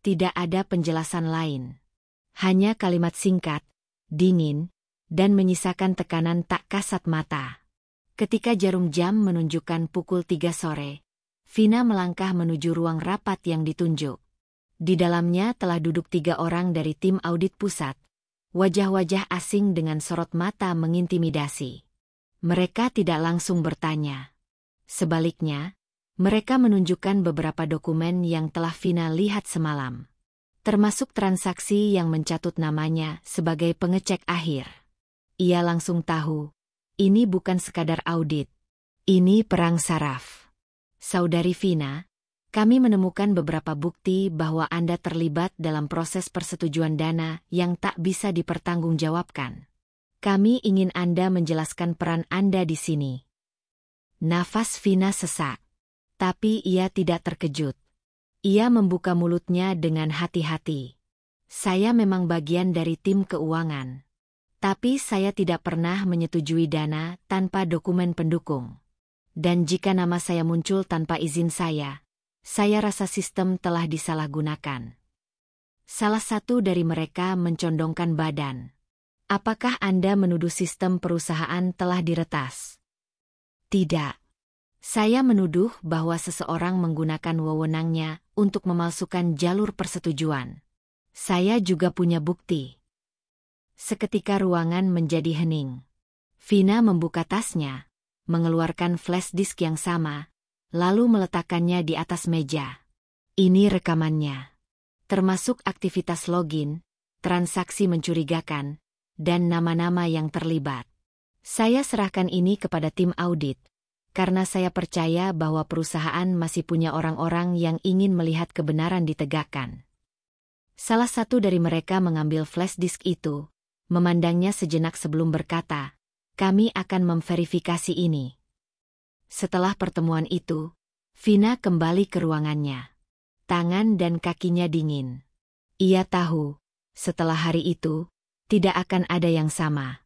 Tidak ada penjelasan lain. Hanya kalimat singkat, dingin, dan menyisakan tekanan tak kasat mata. Ketika jarum jam menunjukkan pukul 3 sore, Vina melangkah menuju ruang rapat yang ditunjuk. Di dalamnya telah duduk 3 orang dari tim audit pusat, wajah-wajah asing dengan sorot mata mengintimidasi. Mereka tidak langsung bertanya. Sebaliknya, mereka menunjukkan beberapa dokumen yang telah Vina lihat semalam. Termasuk transaksi yang mencatut namanya sebagai pengecek akhir. Ia langsung tahu, ini bukan sekadar audit. Ini perang saraf. Saudari Vina, kami menemukan beberapa bukti bahwa Anda terlibat dalam proses persetujuan dana yang tak bisa dipertanggungjawabkan. Kami ingin Anda menjelaskan peran Anda di sini. Nafas Vina sesak. Tapi ia tidak terkejut. Ia membuka mulutnya dengan hati-hati. Saya memang bagian dari tim keuangan. Tapi saya tidak pernah menyetujui dana tanpa dokumen pendukung. Dan jika nama saya muncul tanpa izin saya rasa sistem telah disalahgunakan. Salah satu dari mereka mencondongkan badan. Apakah Anda menuduh sistem perusahaan telah diretas? Tidak. Saya menuduh bahwa seseorang menggunakan wewenangnya untuk memalsukan jalur persetujuan. Saya juga punya bukti. Seketika ruangan menjadi hening. Vina membuka tasnya, mengeluarkan flash disk yang sama, lalu meletakkannya di atas meja. Ini rekamannya. Termasuk aktivitas login, transaksi mencurigakan, dan nama-nama yang terlibat. Saya serahkan ini kepada tim audit, karena saya percaya bahwa perusahaan masih punya orang-orang yang ingin melihat kebenaran ditegakkan. Salah satu dari mereka mengambil flash disk itu, memandangnya sejenak sebelum berkata, "Kami akan memverifikasi ini." Setelah pertemuan itu, Vina kembali ke ruangannya. Tangan dan kakinya dingin. Ia tahu, setelah hari itu, tidak akan ada yang sama.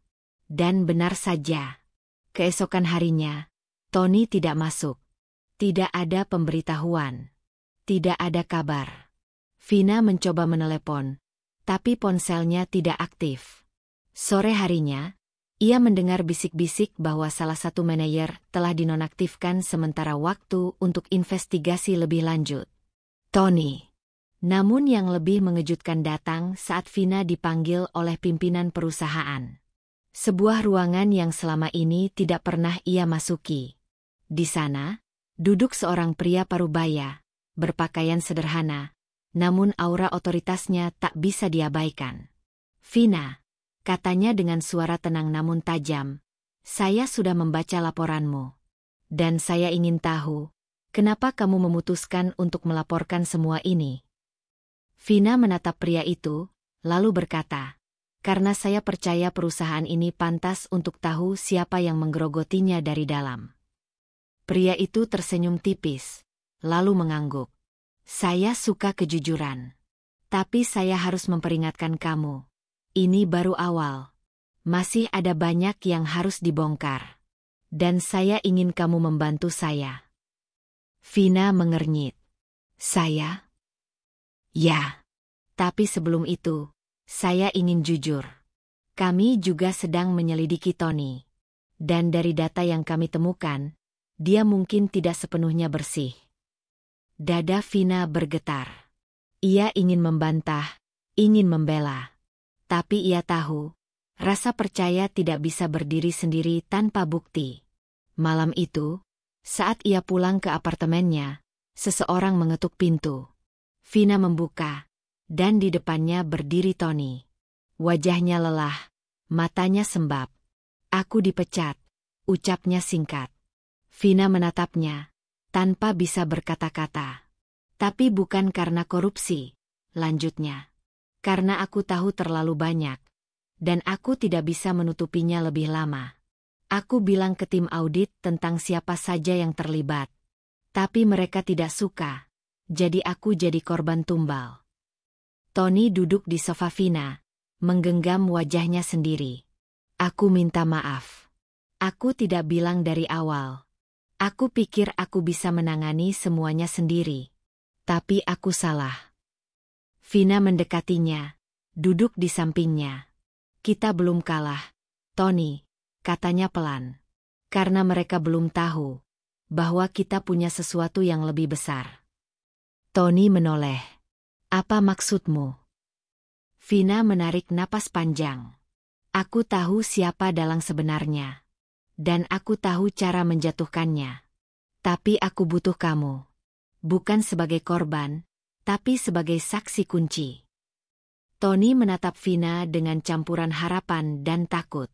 Dan benar saja. Keesokan harinya, Tony tidak masuk. Tidak ada pemberitahuan. Tidak ada kabar. Vina mencoba menelepon, tapi ponselnya tidak aktif. Sore harinya, ia mendengar bisik-bisik bahwa salah satu manajer telah dinonaktifkan sementara waktu untuk investigasi lebih lanjut. Tony. Namun yang lebih mengejutkan datang saat Vina dipanggil oleh pimpinan perusahaan. Sebuah ruangan yang selama ini tidak pernah ia masuki. Di sana, duduk seorang pria parubaya, berpakaian sederhana, namun aura otoritasnya tak bisa diabaikan. "Vina," katanya dengan suara tenang namun tajam, "saya sudah membaca laporanmu. Dan saya ingin tahu, kenapa kamu memutuskan untuk melaporkan semua ini?" Vina menatap pria itu, lalu berkata, "Karena saya percaya perusahaan ini pantas untuk tahu siapa yang menggerogotinya dari dalam." Pria itu tersenyum tipis, lalu mengangguk. "Saya suka kejujuran. Tapi saya harus memperingatkan kamu. Ini baru awal. Masih ada banyak yang harus dibongkar. Dan saya ingin kamu membantu saya." Vina mengernyit. "Saya?" "Ya. Tapi sebelum itu, saya ingin jujur. Kami juga sedang menyelidiki Tony. Dan dari data yang kami temukan, dia mungkin tidak sepenuhnya bersih." Dada Vina bergetar. Ia ingin membantah, ingin membela. Tapi ia tahu, rasa percaya tidak bisa berdiri sendiri tanpa bukti. Malam itu, saat ia pulang ke apartemennya, seseorang mengetuk pintu. Vina membuka, dan di depannya berdiri Tony. Wajahnya lelah, matanya sembab. "Aku dipecat," ucapnya singkat. Vina menatapnya, tanpa bisa berkata-kata. "Tapi bukan karena korupsi," lanjutnya. "Karena aku tahu terlalu banyak, dan aku tidak bisa menutupinya lebih lama. Aku bilang ke tim audit tentang siapa saja yang terlibat. Tapi mereka tidak suka, jadi aku jadi korban tumbal." Tony duduk di sofa Vina, menggenggam wajahnya sendiri. "Aku minta maaf. Aku tidak bilang dari awal. Aku pikir aku bisa menangani semuanya sendiri. Tapi aku salah." Vina mendekatinya, duduk di sampingnya. "Kita belum kalah, Tony," katanya pelan. "Karena mereka belum tahu bahwa kita punya sesuatu yang lebih besar." Tony menoleh. "Apa maksudmu?" Vina menarik napas panjang. "Aku tahu siapa dalang sebenarnya. Dan aku tahu cara menjatuhkannya. Tapi aku butuh kamu. Bukan sebagai korban, tapi sebagai saksi kunci." Tony menatap Vina dengan campuran harapan dan takut.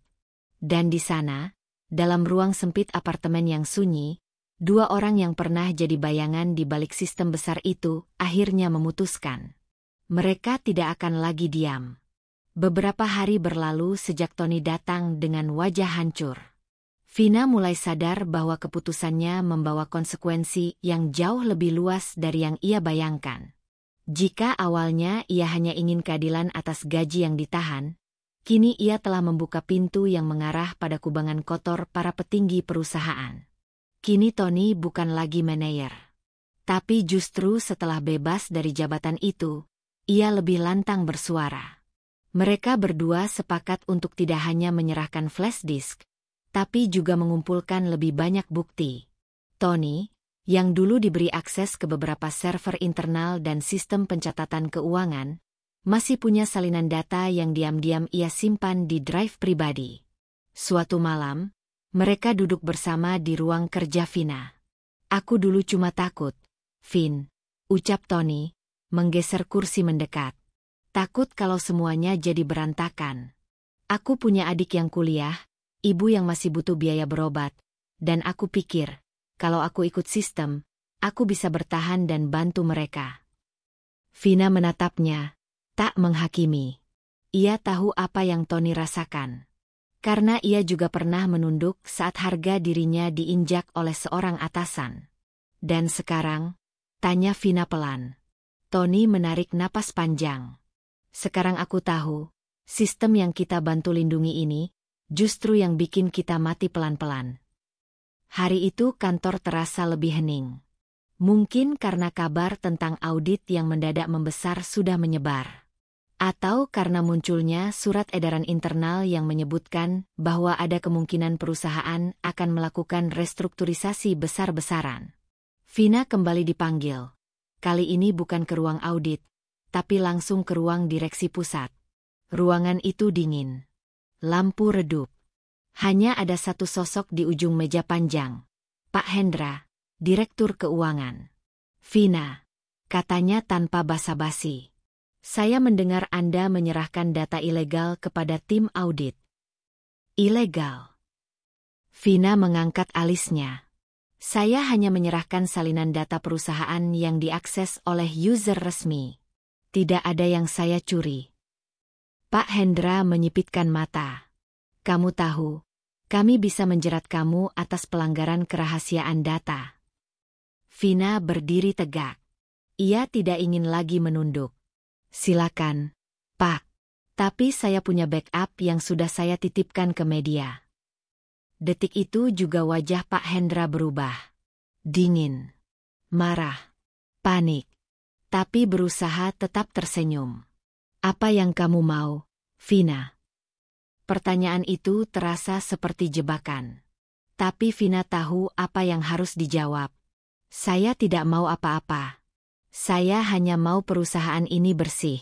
Dan di sana, Dalam ruang sempit apartemen yang sunyi, dua orang yang pernah jadi bayangan di balik sistem besar itu akhirnya memutuskan. Mereka tidak akan lagi diam. Beberapa hari berlalu sejak Tony datang dengan wajah hancur. Vina mulai sadar bahwa keputusannya membawa konsekuensi yang jauh lebih luas dari yang ia bayangkan. Jika awalnya ia hanya ingin keadilan atas gaji yang ditahan, kini ia telah membuka pintu yang mengarah pada kubangan kotor para petinggi perusahaan. Kini Tony bukan lagi manajer. Tapi justru setelah bebas dari jabatan itu, ia lebih lantang bersuara. Mereka berdua sepakat untuk tidak hanya menyerahkan flash disk, tapi juga mengumpulkan lebih banyak bukti. Tony, yang dulu diberi akses ke beberapa server internal dan sistem pencatatan keuangan, masih punya salinan data yang diam-diam ia simpan di drive pribadi. Suatu malam, mereka duduk bersama di ruang kerja Vina. "Aku dulu cuma takut, Vin," ucap Tony, menggeser kursi mendekat. "Takut kalau semuanya jadi berantakan. Aku punya adik yang kuliah, ibu yang masih butuh biaya berobat, dan aku pikir, kalau aku ikut sistem, aku bisa bertahan dan bantu mereka." Vina menatapnya, tak menghakimi. Ia tahu apa yang Tony rasakan. Karena ia juga pernah menunduk saat harga dirinya diinjak oleh seorang atasan. "Dan sekarang?" tanya Vina pelan. Tony menarik napas panjang. "Sekarang aku tahu, sistem yang kita bantu lindungi ini, justru yang bikin kita mati pelan-pelan." Hari itu kantor terasa lebih hening. Mungkin karena kabar tentang audit yang mendadak membesar sudah menyebar. Atau karena munculnya surat edaran internal yang menyebutkan bahwa ada kemungkinan perusahaan akan melakukan restrukturisasi besar-besaran. Vina kembali dipanggil. Kali ini bukan ke ruang audit, tapi langsung ke ruang direksi pusat. Ruangan itu dingin. Lampu redup. Hanya ada satu sosok di ujung meja panjang. Pak Hendra, Direktur Keuangan. "Vina," katanya tanpa basa-basi. "Saya mendengar Anda menyerahkan data ilegal kepada tim audit." "Ilegal?" Vina mengangkat alisnya. "Saya hanya menyerahkan salinan data perusahaan yang diakses oleh user resmi. Tidak ada yang saya curi." Pak Hendra menyipitkan mata. "Kamu tahu, kami bisa menjerat kamu atas pelanggaran kerahasiaan data." Vina berdiri tegak. Ia tidak ingin lagi menunduk. "Silakan, Pak. Tapi saya punya backup yang sudah saya titipkan ke media." Detik itu juga wajah Pak Hendra berubah. Dingin, marah, panik. Tapi berusaha tetap tersenyum. "Apa yang kamu mau, Vina?" Pertanyaan itu terasa seperti jebakan. Tapi Vina tahu apa yang harus dijawab. "Saya tidak mau apa-apa. Saya hanya mau perusahaan ini bersih.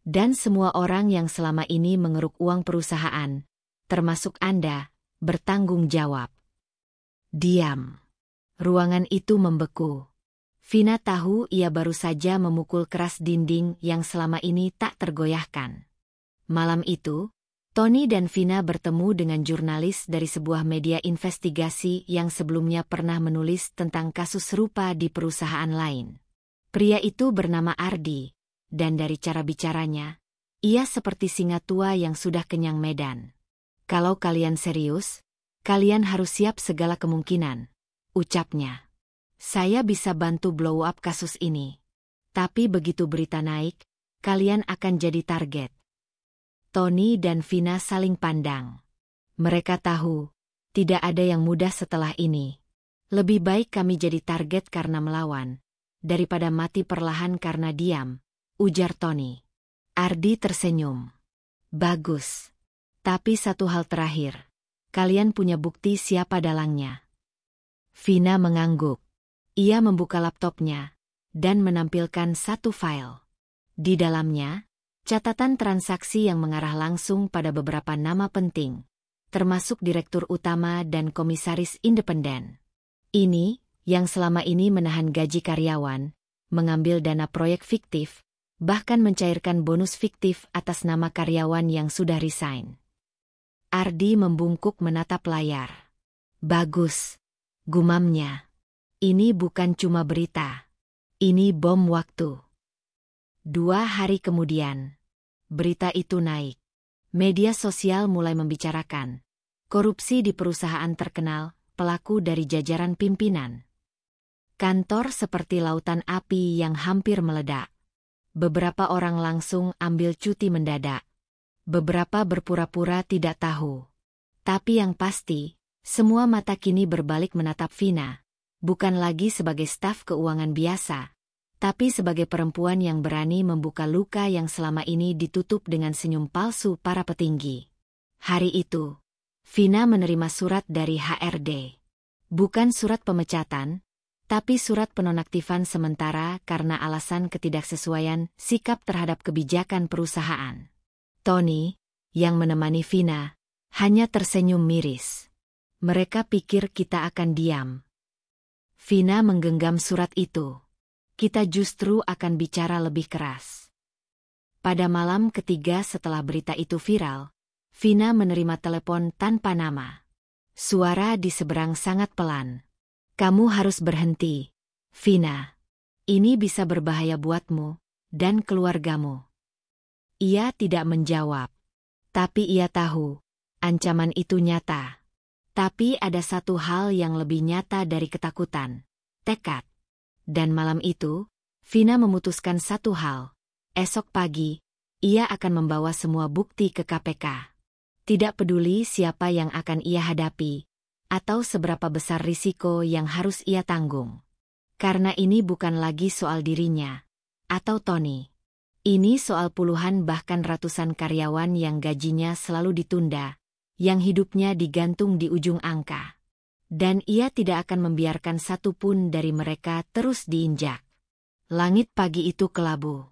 Dan semua orang yang selama ini mengeruk uang perusahaan, termasuk Anda, bertanggung jawab." Diam. Ruangan itu membeku. Vina tahu ia baru saja memukul keras dinding yang selama ini tak tergoyahkan. Malam itu, Tony dan Vina bertemu dengan jurnalis dari sebuah media investigasi yang sebelumnya pernah menulis tentang kasus serupa di perusahaan lain. Pria itu bernama Ardi, dan dari cara bicaranya, ia seperti singa tua yang sudah kenyang medan. "Kalau kalian serius, kalian harus siap segala kemungkinan," ucapnya. "Saya bisa bantu blow up kasus ini. Tapi begitu berita naik, kalian akan jadi target." Tony dan Vina saling pandang. Mereka tahu, tidak ada yang mudah setelah ini. "Lebih baik kami jadi target karena melawan, daripada mati perlahan karena diam," ujar Tony. Ardi tersenyum. "Bagus. Tapi satu hal terakhir. Kalian punya bukti siapa dalangnya?" Vina mengangguk. Ia membuka laptopnya dan menampilkan satu file. Di dalamnya, catatan transaksi yang mengarah langsung pada beberapa nama penting, termasuk direktur utama dan komisaris independen. Ini, yang selama ini menahan gaji karyawan, mengambil dana proyek fiktif, bahkan mencairkan bonus fiktif atas nama karyawan yang sudah resign. Ardi membungkuk menatap layar. Bagus, gumamnya. Ini bukan cuma berita. Ini bom waktu. 2 hari kemudian, berita itu naik. Media sosial mulai membicarakan korupsi di perusahaan terkenal, pelaku dari jajaran pimpinan. Kantor seperti lautan api yang hampir meledak. Beberapa orang langsung ambil cuti mendadak. Beberapa berpura-pura tidak tahu. Tapi yang pasti, semua mata kini berbalik menatap Vina. Bukan lagi sebagai staf keuangan biasa, tapi sebagai perempuan yang berani membuka luka yang selama ini ditutup dengan senyum palsu para petinggi. Hari itu, Vina menerima surat dari HRD. Bukan surat pemecatan, tapi surat penonaktifan sementara karena alasan ketidaksesuaian sikap terhadap kebijakan perusahaan. Tony, yang menemani Vina, hanya tersenyum miris. Mereka pikir kita akan diam. Vina menggenggam surat itu. Kita justru akan bicara lebih keras. Pada malam ketiga setelah berita itu viral, Vina menerima telepon tanpa nama. Suara di seberang sangat pelan. Kamu harus berhenti, Vina. Ini bisa berbahaya buatmu dan keluargamu. Ia tidak menjawab. Tapi ia tahu, ancaman itu nyata. Tapi ada satu hal yang lebih nyata dari ketakutan, tekad. Dan malam itu, Vina memutuskan satu hal. Esok pagi, ia akan membawa semua bukti ke KPK. Tidak peduli siapa yang akan ia hadapi, atau seberapa besar risiko yang harus ia tanggung. Karena ini bukan lagi soal dirinya, atau Tony. Ini soal puluhan bahkan ratusan karyawan yang gajinya selalu ditunda, yang hidupnya digantung di ujung angka. Dan ia tidak akan membiarkan satupun dari mereka terus diinjak. Langit pagi itu kelabu.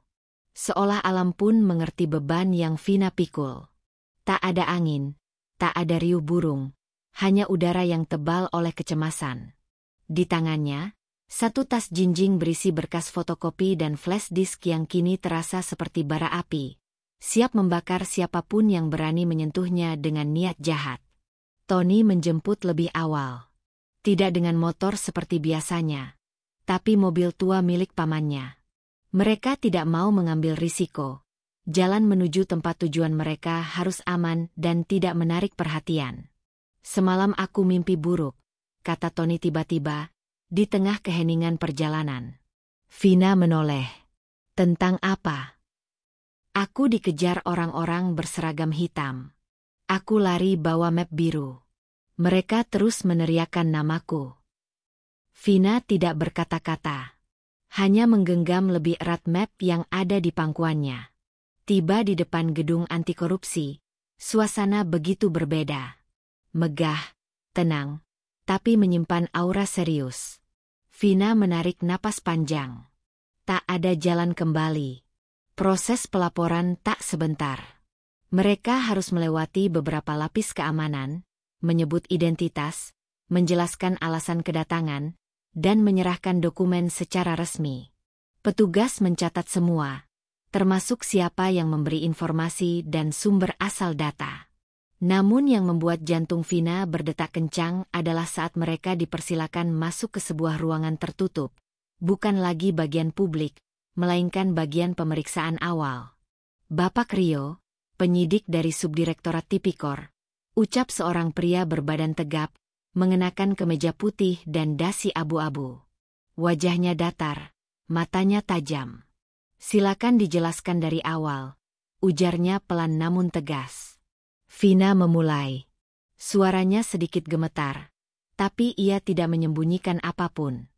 Seolah alam pun mengerti beban yang Vina pikul. Tak ada angin, tak ada riuh burung, hanya udara yang tebal oleh kecemasan. Di tangannya, satu tas jinjing berisi berkas fotokopi dan flash disk yang kini terasa seperti bara api. Siap membakar siapapun yang berani menyentuhnya dengan niat jahat. Tony menjemput lebih awal. Tidak dengan motor seperti biasanya, tapi mobil tua milik pamannya. Mereka tidak mau mengambil risiko. Jalan menuju tempat tujuan mereka harus aman dan tidak menarik perhatian. Semalam aku mimpi buruk, kata Tony tiba-tiba, di tengah keheningan perjalanan. Vina menoleh. Tentang apa? Aku dikejar orang-orang berseragam hitam. Aku lari bawa map biru. Mereka terus meneriakkan namaku. Vina tidak berkata-kata. Hanya menggenggam lebih erat map yang ada di pangkuannya. Tiba di depan gedung anti korupsi, suasana begitu berbeda. Megah, tenang, tapi menyimpan aura serius. Vina menarik napas panjang. Tak ada jalan kembali. Proses pelaporan tak sebentar. Mereka harus melewati beberapa lapis keamanan, menyebut identitas, menjelaskan alasan kedatangan, dan menyerahkan dokumen secara resmi. Petugas mencatat semua, termasuk siapa yang memberi informasi dan sumber asal data. Namun yang membuat jantung Vina berdetak kencang adalah saat mereka dipersilakan masuk ke sebuah ruangan tertutup, bukan lagi bagian publik, melainkan bagian pemeriksaan awal. Bapak Rio, penyidik dari Subdirektorat Tipikor, ucap seorang pria berbadan tegap, mengenakan kemeja putih dan dasi abu-abu. Wajahnya datar, matanya tajam. Silakan dijelaskan dari awal, ujarnya pelan namun tegas. Vina memulai. Suaranya sedikit gemetar, tapi ia tidak menyembunyikan apapun.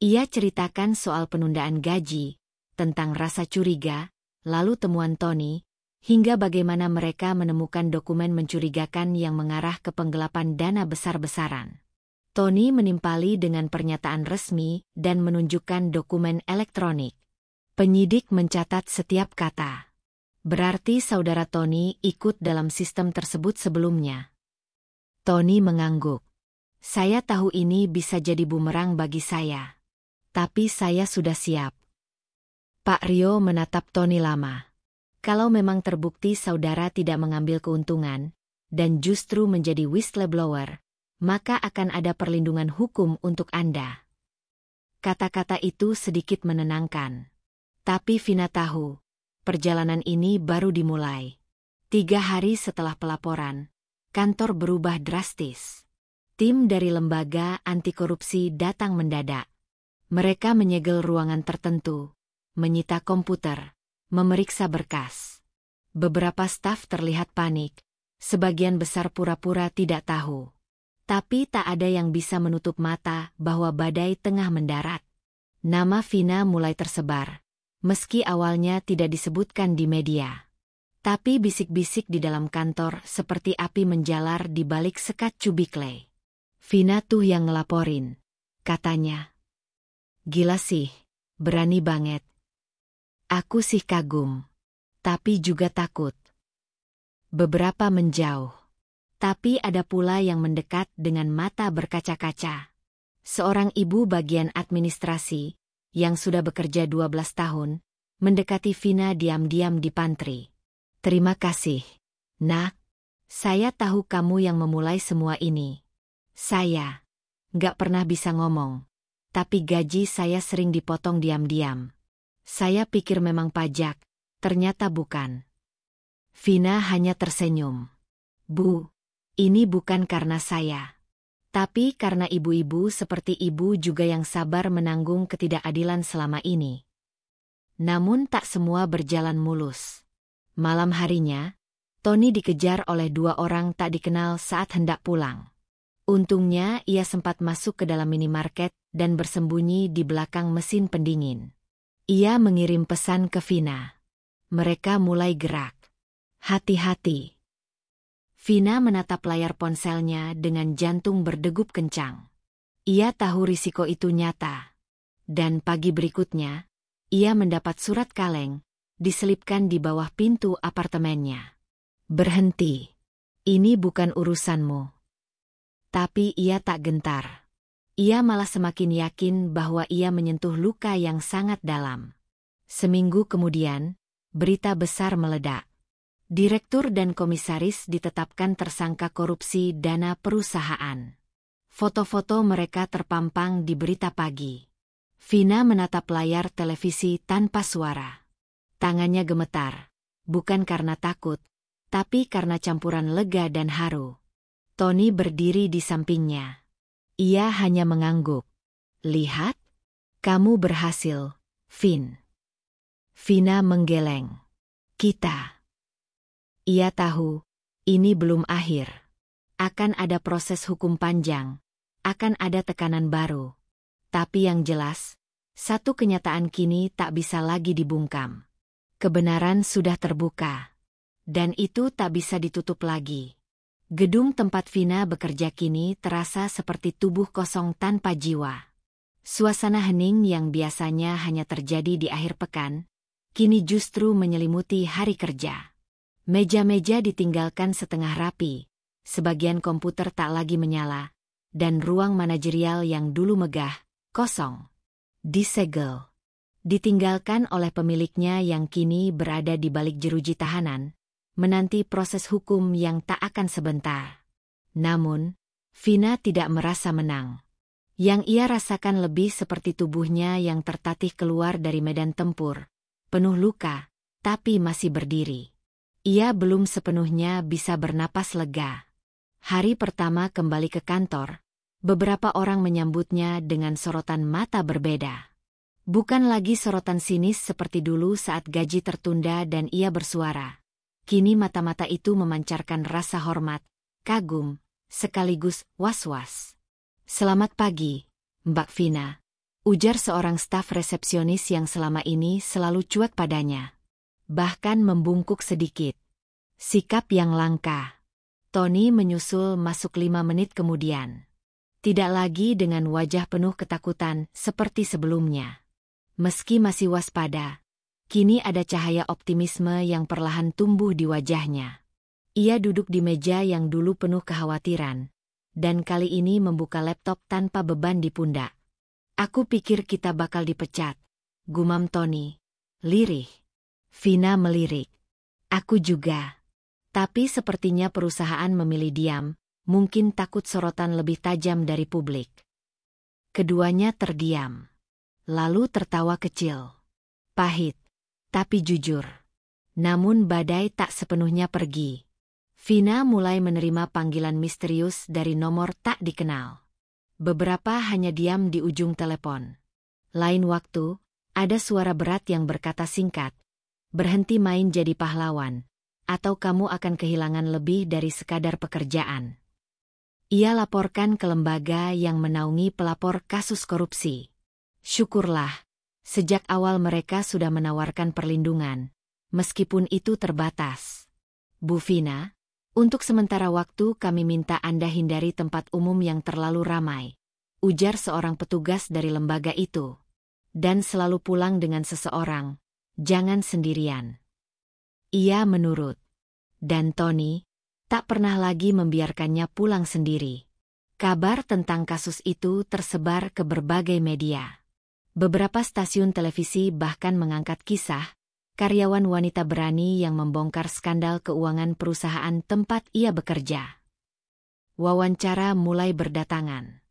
Ia ceritakan soal penundaan gaji, tentang rasa curiga, lalu temuan Tony, hingga bagaimana mereka menemukan dokumen mencurigakan yang mengarah ke penggelapan dana besar-besaran. Tony menimpali dengan pernyataan resmi dan menunjukkan dokumen elektronik. Penyidik mencatat setiap kata. Berarti saudara Tony ikut dalam sistem tersebut sebelumnya. Tony mengangguk. Saya tahu ini bisa jadi bumerang bagi saya. Tapi saya sudah siap. Pak Rio menatap Tony lama. Kalau memang terbukti saudara tidak mengambil keuntungan, dan justru menjadi whistleblower, maka akan ada perlindungan hukum untuk Anda. Kata-kata itu sedikit menenangkan. Tapi Vina tahu, perjalanan ini baru dimulai. 3 hari setelah pelaporan, kantor berubah drastis. Tim dari lembaga anti korupsi datang mendadak. Mereka menyegel ruangan tertentu, menyita komputer, memeriksa berkas. Beberapa staf terlihat panik, sebagian besar pura-pura tidak tahu. Tapi tak ada yang bisa menutup mata bahwa badai tengah mendarat. Nama Vina mulai tersebar, meski awalnya tidak disebutkan di media. Tapi bisik-bisik di dalam kantor seperti api menjalar di balik sekat cubikle. Vina tuh yang ngelaporin, katanya. Gila sih, berani banget. Aku sih kagum, tapi juga takut. Beberapa menjauh. Tapi ada pula yang mendekat dengan mata berkaca-kaca. Seorang ibu bagian administrasi, yang sudah bekerja 12 tahun, mendekati Vina diam-diam di pantry. Terima kasih, Nak. Saya tahu kamu yang memulai semua ini. Saya nggak pernah bisa ngomong, tapi gaji saya sering dipotong diam-diam. Saya pikir memang pajak, ternyata bukan. Vina hanya tersenyum. Bu, ini bukan karena saya. Tapi karena ibu-ibu seperti ibu juga yang sabar menanggung ketidakadilan selama ini. Namun tak semua berjalan mulus. Malam harinya, Tony dikejar oleh 2 orang tak dikenal saat hendak pulang. Untungnya ia sempat masuk ke dalam minimarket dan bersembunyi di belakang mesin pendingin. Ia mengirim pesan ke Vina. Mereka mulai gerak. Hati-hati. Vina menatap layar ponselnya dengan jantung berdegup kencang. Ia tahu risiko itu nyata. Dan pagi berikutnya, ia mendapat surat kaleng, diselipkan di bawah pintu apartemennya. Berhenti. Ini bukan urusanmu. Tapi ia tak gentar. Ia malah semakin yakin bahwa ia menyentuh luka yang sangat dalam. Seminggu kemudian, berita besar meledak. Direktur dan komisaris ditetapkan tersangka korupsi dana perusahaan. Foto-foto mereka terpampang di berita pagi. Vina menatap layar televisi tanpa suara. Tangannya gemetar, bukan karena takut, tapi karena campuran lega dan haru. Tony berdiri di sampingnya. Ia hanya mengangguk. Lihat, kamu berhasil, Vin. Vina menggeleng. Kita. Ia tahu, ini belum akhir. Akan ada proses hukum panjang, akan ada tekanan baru. Tapi yang jelas, satu kenyataan kini tak bisa lagi dibungkam. Kebenaran sudah terbuka. Dan itu tak bisa ditutup lagi. Gedung tempat Vina bekerja kini terasa seperti tubuh kosong tanpa jiwa. Suasana hening yang biasanya hanya terjadi di akhir pekan, kini justru menyelimuti hari kerja. Meja-meja ditinggalkan setengah rapi, sebagian komputer tak lagi menyala, dan ruang manajerial yang dulu megah, kosong. Disegel. Ditinggalkan oleh pemiliknya yang kini berada di balik jeruji tahanan, menanti proses hukum yang tak akan sebentar. Namun, Vina tidak merasa menang. Yang ia rasakan lebih seperti tubuhnya yang tertatih keluar dari medan tempur, penuh luka, tapi masih berdiri. Ia belum sepenuhnya bisa bernapas lega. Hari pertama kembali ke kantor, beberapa orang menyambutnya dengan sorotan mata berbeda. Bukan lagi sorotan sinis seperti dulu saat gaji tertunda dan ia bersuara. Kini mata-mata itu memancarkan rasa hormat, kagum, sekaligus was-was. Selamat pagi, Mbak Vina, ujar seorang staf resepsionis yang selama ini selalu cuek padanya. Bahkan membungkuk sedikit. Sikap yang langka. Tony menyusul masuk 5 menit kemudian. Tidak lagi dengan wajah penuh ketakutan seperti sebelumnya. Meski masih waspada, kini ada cahaya optimisme yang perlahan tumbuh di wajahnya. Ia duduk di meja yang dulu penuh kekhawatiran, dan kali ini membuka laptop tanpa beban di pundak. Aku pikir kita bakal dipecat, gumam Tony. Lirih. Vina melirik. Aku juga. Tapi sepertinya perusahaan memilih diam, mungkin takut sorotan lebih tajam dari publik. Keduanya terdiam. Lalu tertawa kecil. Pahit, tapi jujur. Namun badai tak sepenuhnya pergi. Vina mulai menerima panggilan misterius dari nomor tak dikenal. Beberapa hanya diam di ujung telepon. Lain waktu, ada suara berat yang berkata singkat, "Berhenti main jadi pahlawan, atau kamu akan kehilangan lebih dari sekadar pekerjaan." Ia laporkan ke lembaga yang menaungi pelapor kasus korupsi. Syukurlah, sejak awal mereka sudah menawarkan perlindungan, meskipun itu terbatas. Bu Vina, untuk sementara waktu kami minta Anda hindari tempat umum yang terlalu ramai, ujar seorang petugas dari lembaga itu. Dan selalu pulang dengan seseorang, jangan sendirian. Ia menurut. Dan Tony tak pernah lagi membiarkannya pulang sendiri. Kabar tentang kasus itu tersebar ke berbagai media. Beberapa stasiun televisi bahkan mengangkat kisah karyawan wanita berani yang membongkar skandal keuangan perusahaan tempat ia bekerja. Wawancara mulai berdatangan.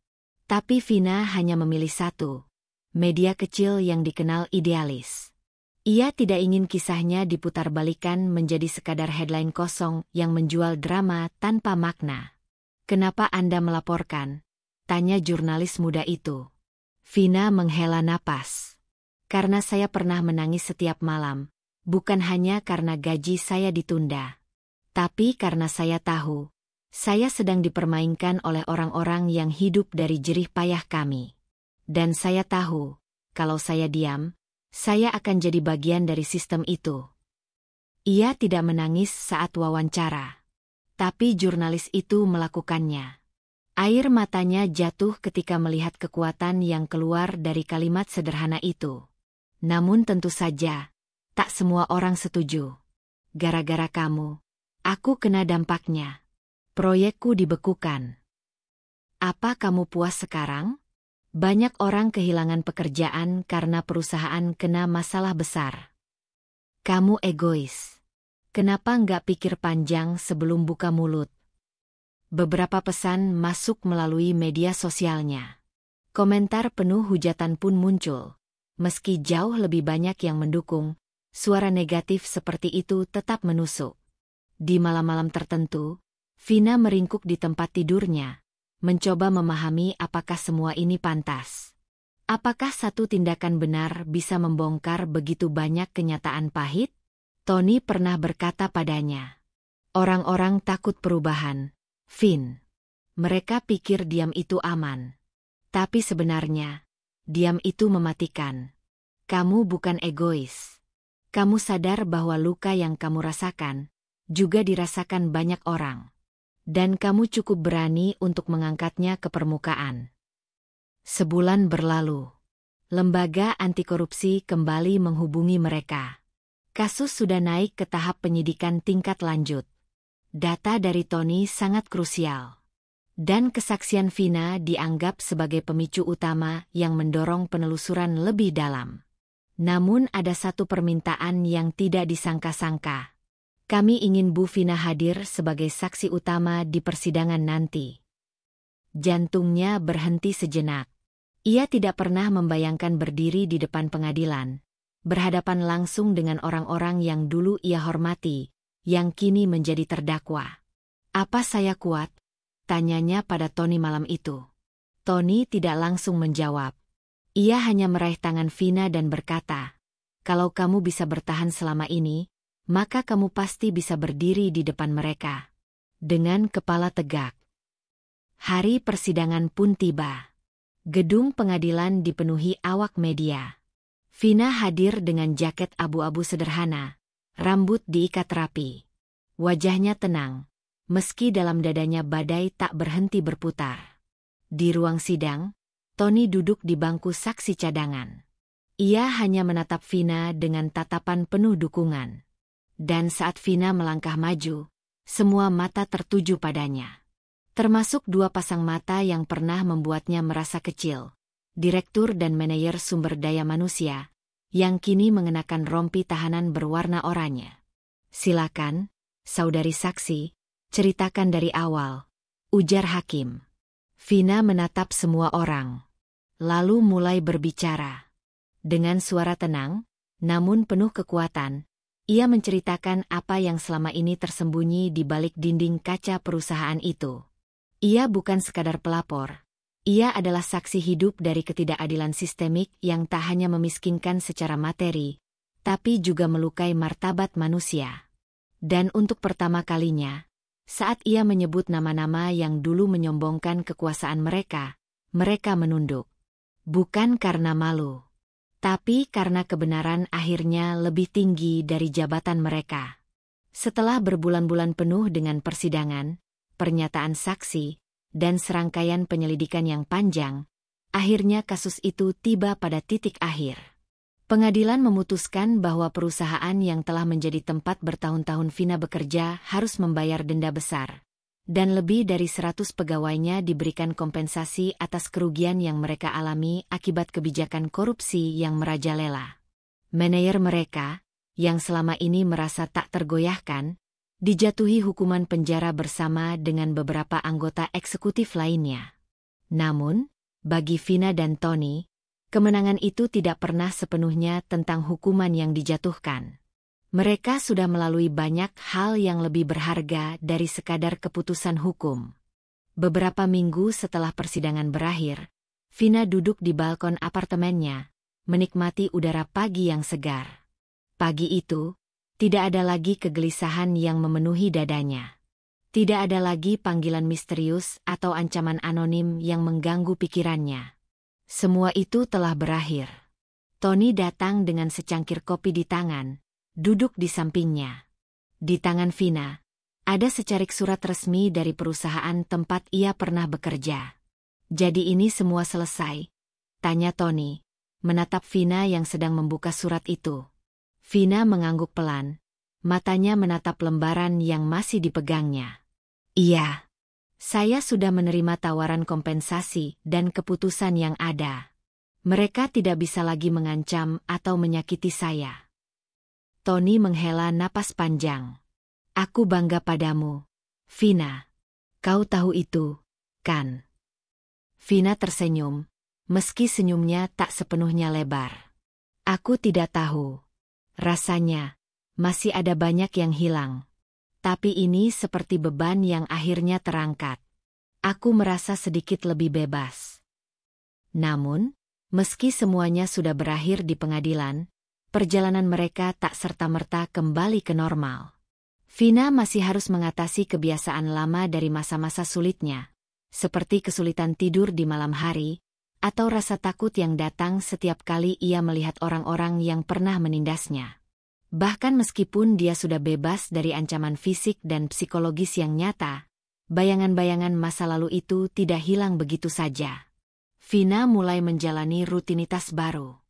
Tapi Vina hanya memilih satu, media kecil yang dikenal idealis. Ia tidak ingin kisahnya diputarbalikkan menjadi sekadar headline kosong yang menjual drama tanpa makna. "Kenapa Anda melaporkan?" tanya jurnalis muda itu. Vina menghela napas. "Karena saya pernah menangis setiap malam, bukan hanya karena gaji saya ditunda. Tapi karena saya tahu, saya sedang dipermainkan oleh orang-orang yang hidup dari jerih payah kami. Dan saya tahu, kalau saya diam, saya akan jadi bagian dari sistem itu." Ia tidak menangis saat wawancara. Tapi jurnalis itu melakukannya. Air matanya jatuh ketika melihat kekuatan yang keluar dari kalimat sederhana itu. Namun tentu saja, tak semua orang setuju. "Gara-gara kamu, aku kena dampaknya. Proyekku dibekukan." "Apa kamu puas sekarang?" "Banyak orang kehilangan pekerjaan karena perusahaan kena masalah besar." "Kamu egois. Kenapa nggak pikir panjang sebelum buka mulut?" Beberapa pesan masuk melalui media sosialnya. Komentar penuh hujatan pun muncul. Meski jauh lebih banyak yang mendukung, suara negatif seperti itu tetap menusuk. Di malam-malam tertentu, Vina meringkuk di tempat tidurnya, mencoba memahami apakah semua ini pantas. Apakah satu tindakan benar bisa membongkar begitu banyak kenyataan pahit? Tony pernah berkata padanya, "Orang-orang takut perubahan, Vin. Mereka pikir diam itu aman. Tapi sebenarnya, diam itu mematikan. Kamu bukan egois. Kamu sadar bahwa luka yang kamu rasakan juga dirasakan banyak orang. Dan kamu cukup berani untuk mengangkatnya ke permukaan." Sebulan berlalu. Lembaga anti korupsi kembali menghubungi mereka. Kasus sudah naik ke tahap penyidikan tingkat lanjut. Data dari Tony sangat krusial. Dan kesaksian Vina dianggap sebagai pemicu utama yang mendorong penelusuran lebih dalam. Namun ada satu permintaan yang tidak disangka-sangka. "Kami ingin Bu Vina hadir sebagai saksi utama di persidangan nanti." Jantungnya berhenti sejenak. Ia tidak pernah membayangkan berdiri di depan pengadilan, berhadapan langsung dengan orang-orang yang dulu ia hormati, yang kini menjadi terdakwa. "Apa saya kuat?" tanyanya pada Tony malam itu. Tony tidak langsung menjawab. Ia hanya meraih tangan Vina dan berkata, "Kalau kamu bisa bertahan selama ini, maka kamu pasti bisa berdiri di depan mereka." Dengan kepala tegak. Hari persidangan pun tiba. Gedung pengadilan dipenuhi awak media. Vina hadir dengan jaket abu-abu sederhana, rambut diikat rapi. Wajahnya tenang, meski dalam dadanya badai tak berhenti berputar. Di ruang sidang, Tony duduk di bangku saksi cadangan. Ia hanya menatap Vina dengan tatapan penuh dukungan. Dan saat Vina melangkah maju, semua mata tertuju padanya. Termasuk dua pasang mata yang pernah membuatnya merasa kecil. Direktur dan manajer sumber daya manusia, yang kini mengenakan rompi tahanan berwarna oranye. "Silakan, saudari saksi, ceritakan dari awal," ujar Hakim. Vina menatap semua orang, lalu mulai berbicara. Dengan suara tenang, namun penuh kekuatan, ia menceritakan apa yang selama ini tersembunyi di balik dinding kaca perusahaan itu. Ia bukan sekadar pelapor. Ia adalah saksi hidup dari ketidakadilan sistemik yang tak hanya memiskinkan secara materi, tapi juga melukai martabat manusia. Dan untuk pertama kalinya, saat ia menyebut nama-nama yang dulu menyombongkan kekuasaan mereka menunduk. Bukan karena malu, tapi karena kebenaran akhirnya lebih tinggi dari jabatan mereka. Setelah berbulan-bulan penuh dengan persidangan, pernyataan saksi, dan serangkaian penyelidikan yang panjang, akhirnya kasus itu tiba pada titik akhir. Pengadilan memutuskan bahwa perusahaan yang telah menjadi tempat bertahun-tahun Vina bekerja harus membayar denda besar, dan lebih dari 100 pegawainya diberikan kompensasi atas kerugian yang mereka alami akibat kebijakan korupsi yang merajalela. Manajer mereka, yang selama ini merasa tak tergoyahkan, dijatuhi hukuman penjara bersama dengan beberapa anggota eksekutif lainnya. Namun, bagi Vina dan Tony, kemenangan itu tidak pernah sepenuhnya tentang hukuman yang dijatuhkan. Mereka sudah melalui banyak hal yang lebih berharga dari sekadar keputusan hukum. Beberapa minggu setelah persidangan berakhir, Vina duduk di balkon apartemennya, menikmati udara pagi yang segar. Pagi itu, tidak ada lagi kegelisahan yang memenuhi dadanya. Tidak ada lagi panggilan misterius atau ancaman anonim yang mengganggu pikirannya. Semua itu telah berakhir. Tony datang dengan secangkir kopi di tangan, duduk di sampingnya. Di tangan Vina, ada secarik surat resmi dari perusahaan tempat ia pernah bekerja. Jadi ini semua selesai? Tanya Tony, menatap Vina yang sedang membuka surat itu. Vina mengangguk pelan, matanya menatap lembaran yang masih dipegangnya. Iya. Saya sudah menerima tawaran kompensasi dan keputusan yang ada. Mereka tidak bisa lagi mengancam atau menyakiti saya. Tony menghela napas panjang. Aku bangga padamu, Vina. Kau tahu itu, kan? Vina tersenyum, meski senyumnya tak sepenuhnya lebar. Aku tidak tahu. Rasanya, masih ada banyak yang hilang. Tapi ini seperti beban yang akhirnya terangkat. Aku merasa sedikit lebih bebas. Namun, meski semuanya sudah berakhir di pengadilan, perjalanan mereka tak serta-merta kembali ke normal. Vina masih harus mengatasi kebiasaan lama dari masa-masa sulitnya, seperti kesulitan tidur di malam hari, atau rasa takut yang datang setiap kali ia melihat orang-orang yang pernah menindasnya. Bahkan meskipun dia sudah bebas dari ancaman fisik dan psikologis yang nyata, bayangan-bayangan masa lalu itu tidak hilang begitu saja. Vina mulai menjalani rutinitas baru.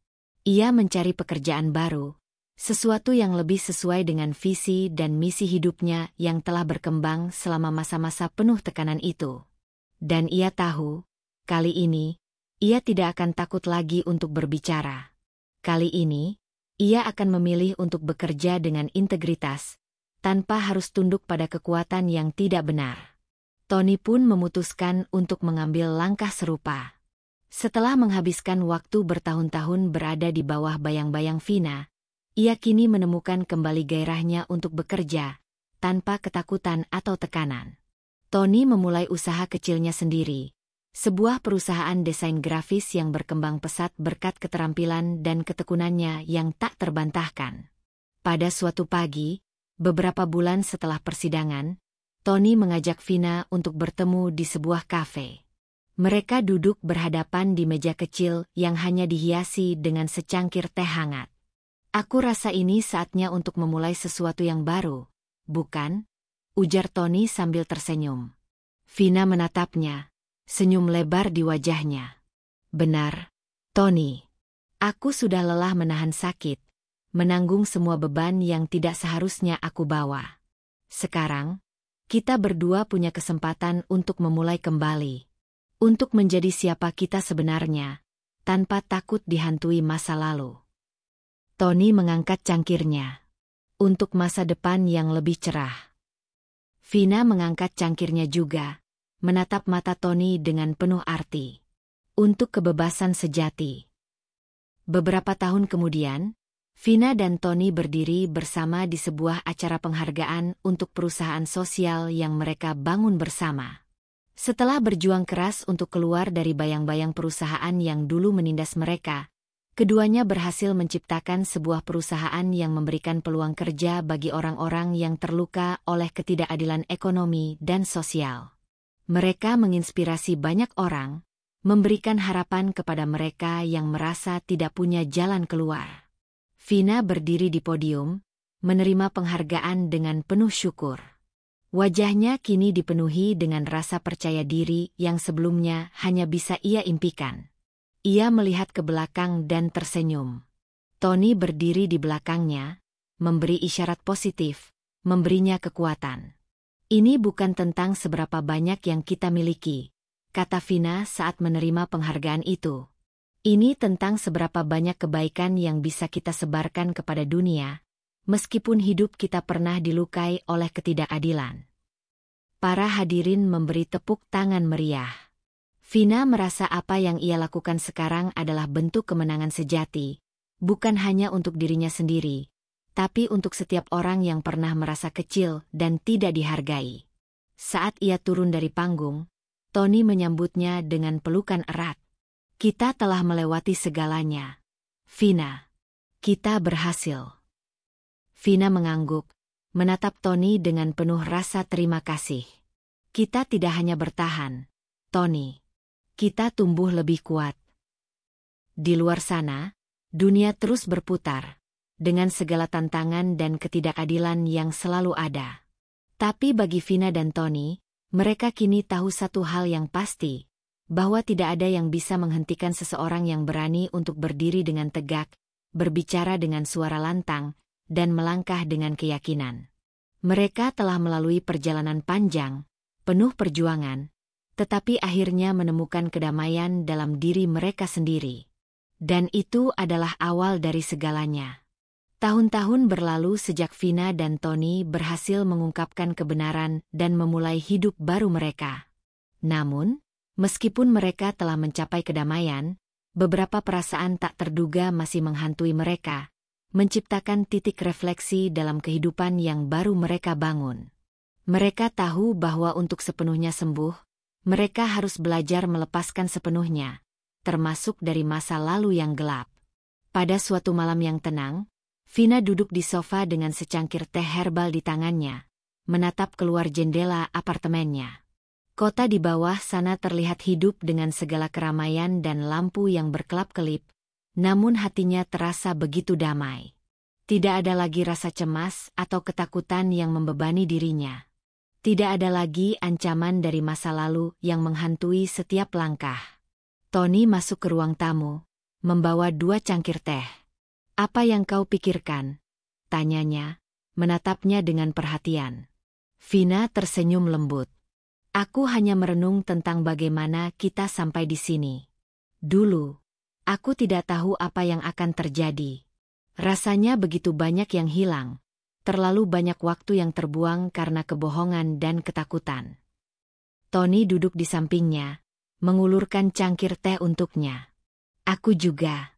Ia mencari pekerjaan baru, sesuatu yang lebih sesuai dengan visi dan misi hidupnya yang telah berkembang selama masa-masa penuh tekanan itu. Dan ia tahu, kali ini, ia tidak akan takut lagi untuk berbicara. Kali ini, ia akan memilih untuk bekerja dengan integritas, tanpa harus tunduk pada kekuatan yang tidak benar. Tony pun memutuskan untuk mengambil langkah serupa. Setelah menghabiskan waktu bertahun-tahun berada di bawah bayang-bayang Vina, ia kini menemukan kembali gairahnya untuk bekerja, tanpa ketakutan atau tekanan. Tony memulai usaha kecilnya sendiri. Sebuah perusahaan desain grafis yang berkembang pesat berkat keterampilan dan ketekunannya yang tak terbantahkan. Pada suatu pagi, beberapa bulan setelah persidangan, Tony mengajak Vina untuk bertemu di sebuah kafe. Mereka duduk berhadapan di meja kecil yang hanya dihiasi dengan secangkir teh hangat. Aku rasa ini saatnya untuk memulai sesuatu yang baru, bukan? Ujar Tony sambil tersenyum. Vina menatapnya. Senyum lebar di wajahnya. Benar, Tony. Aku sudah lelah menahan sakit, menanggung semua beban yang tidak seharusnya aku bawa. Sekarang, kita berdua punya kesempatan untuk memulai kembali. Untuk menjadi siapa kita sebenarnya, tanpa takut dihantui masa lalu. Tony mengangkat cangkirnya. Untuk masa depan yang lebih cerah. Vina mengangkat cangkirnya juga, menatap mata Tony dengan penuh arti. Untuk kebebasan sejati. Beberapa tahun kemudian, Vina dan Tony berdiri bersama di sebuah acara penghargaan untuk perusahaan sosial yang mereka bangun bersama. Setelah berjuang keras untuk keluar dari bayang-bayang perusahaan yang dulu menindas mereka, keduanya berhasil menciptakan sebuah perusahaan yang memberikan peluang kerja bagi orang-orang yang terluka oleh ketidakadilan ekonomi dan sosial. Mereka menginspirasi banyak orang, memberikan harapan kepada mereka yang merasa tidak punya jalan keluar. Vina berdiri di podium, menerima penghargaan dengan penuh syukur. Wajahnya kini dipenuhi dengan rasa percaya diri yang sebelumnya hanya bisa ia impikan. Ia melihat ke belakang dan tersenyum. Tony berdiri di belakangnya, memberi isyarat positif, memberinya kekuatan. Ini bukan tentang seberapa banyak yang kita miliki, kata Vina saat menerima penghargaan itu. Ini tentang seberapa banyak kebaikan yang bisa kita sebarkan kepada dunia, meskipun hidup kita pernah dilukai oleh ketidakadilan. Para hadirin memberi tepuk tangan meriah. Vina merasa apa yang ia lakukan sekarang adalah bentuk kemenangan sejati, bukan hanya untuk dirinya sendiri, tapi untuk setiap orang yang pernah merasa kecil dan tidak dihargai. Saat ia turun dari panggung, Tony menyambutnya dengan pelukan erat. Kita telah melewati segalanya. Vina. Kita berhasil. Vina mengangguk, menatap Tony dengan penuh rasa terima kasih. Kita tidak hanya bertahan, Tony. Kita tumbuh lebih kuat. Di luar sana, dunia terus berputar, dengan segala tantangan dan ketidakadilan yang selalu ada. Tapi bagi Vina dan Tony, mereka kini tahu satu hal yang pasti, bahwa tidak ada yang bisa menghentikan seseorang yang berani untuk berdiri dengan tegak, berbicara dengan suara lantang, dan melangkah dengan keyakinan. Mereka telah melalui perjalanan panjang, penuh perjuangan, tetapi akhirnya menemukan kedamaian dalam diri mereka sendiri. Dan itu adalah awal dari segalanya. Tahun-tahun berlalu sejak Vina dan Tony berhasil mengungkapkan kebenaran dan memulai hidup baru mereka. Namun, meskipun mereka telah mencapai kedamaian, beberapa perasaan tak terduga masih menghantui mereka, menciptakan titik refleksi dalam kehidupan yang baru mereka bangun. Mereka tahu bahwa untuk sepenuhnya sembuh, mereka harus belajar melepaskan sepenuhnya, termasuk dari masa lalu yang gelap. Pada suatu malam yang tenang, Vina duduk di sofa dengan secangkir teh herbal di tangannya, menatap keluar jendela apartemennya. Kota di bawah sana terlihat hidup dengan segala keramaian dan lampu yang berkelap-kelip, namun hatinya terasa begitu damai. Tidak ada lagi rasa cemas atau ketakutan yang membebani dirinya. Tidak ada lagi ancaman dari masa lalu yang menghantui setiap langkah. Tony masuk ke ruang tamu, membawa 2 cangkir teh. "Apa yang kau pikirkan?" tanyanya, menatapnya dengan perhatian. Vina tersenyum lembut. "Aku hanya merenung tentang bagaimana kita sampai di sini. Dulu, aku tidak tahu apa yang akan terjadi. Rasanya begitu banyak yang hilang, terlalu banyak waktu yang terbuang karena kebohongan dan ketakutan." Tony duduk di sampingnya, mengulurkan cangkir teh untuknya. "Aku juga.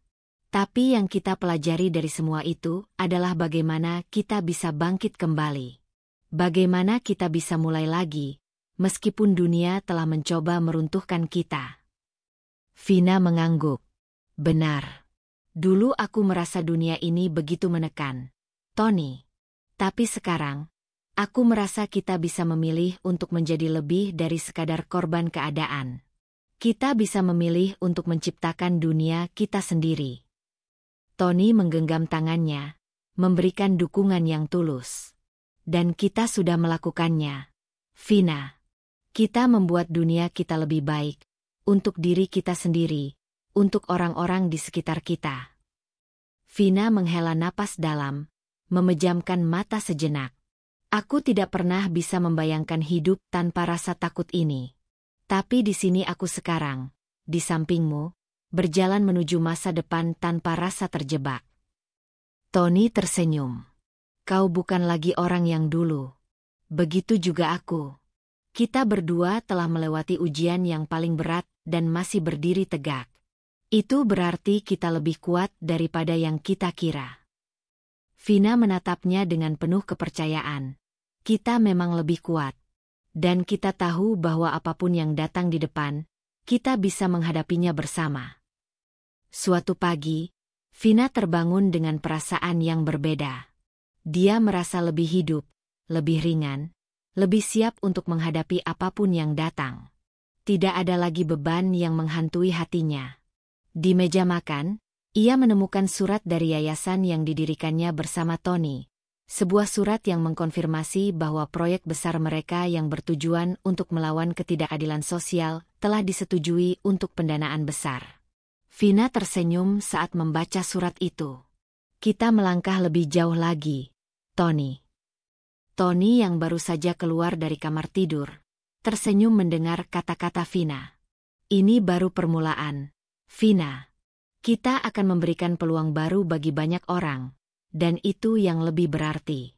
Tapi yang kita pelajari dari semua itu adalah bagaimana kita bisa bangkit kembali. Bagaimana kita bisa mulai lagi, meskipun dunia telah mencoba meruntuhkan kita." Vina mengangguk. "Benar. Dulu aku merasa dunia ini begitu menekan, Tony. Tapi sekarang, aku merasa kita bisa memilih untuk menjadi lebih dari sekadar korban keadaan. Kita bisa memilih untuk menciptakan dunia kita sendiri." Tony menggenggam tangannya, memberikan dukungan yang tulus. "Dan kita sudah melakukannya, Vina. Kita membuat dunia kita lebih baik, untuk diri kita sendiri, untuk orang-orang di sekitar kita." Vina menghela napas dalam, memejamkan mata sejenak. "Aku tidak pernah bisa membayangkan hidup tanpa rasa takut ini. Tapi di sini aku sekarang, di sampingmu, berjalan menuju masa depan tanpa rasa terjebak." Tony tersenyum. "Kau bukan lagi orang yang dulu. Begitu juga aku. Kita berdua telah melewati ujian yang paling berat dan masih berdiri tegak. Itu berarti kita lebih kuat daripada yang kita kira. Vina menatapnya dengan penuh kepercayaan. Kita memang lebih kuat. Dan kita tahu bahwa apapun yang datang di depan, kita bisa menghadapinya bersama. Suatu pagi, Vina terbangun dengan perasaan yang berbeda. Dia merasa lebih hidup, lebih ringan, lebih siap untuk menghadapi apapun yang datang. Tidak ada lagi beban yang menghantui hatinya. Di meja makan, ia menemukan surat dari yayasan yang didirikannya bersama Tony. Sebuah surat yang mengkonfirmasi bahwa proyek besar mereka yang bertujuan untuk melawan ketidakadilan sosial telah disetujui untuk pendanaan besar. Vina tersenyum saat membaca surat itu. Kita melangkah lebih jauh lagi, Tony. Tony yang baru saja keluar dari kamar tidur, tersenyum mendengar kata-kata Vina. Ini baru permulaan, Vina. Kita akan memberikan peluang baru bagi banyak orang, dan itu yang lebih berarti.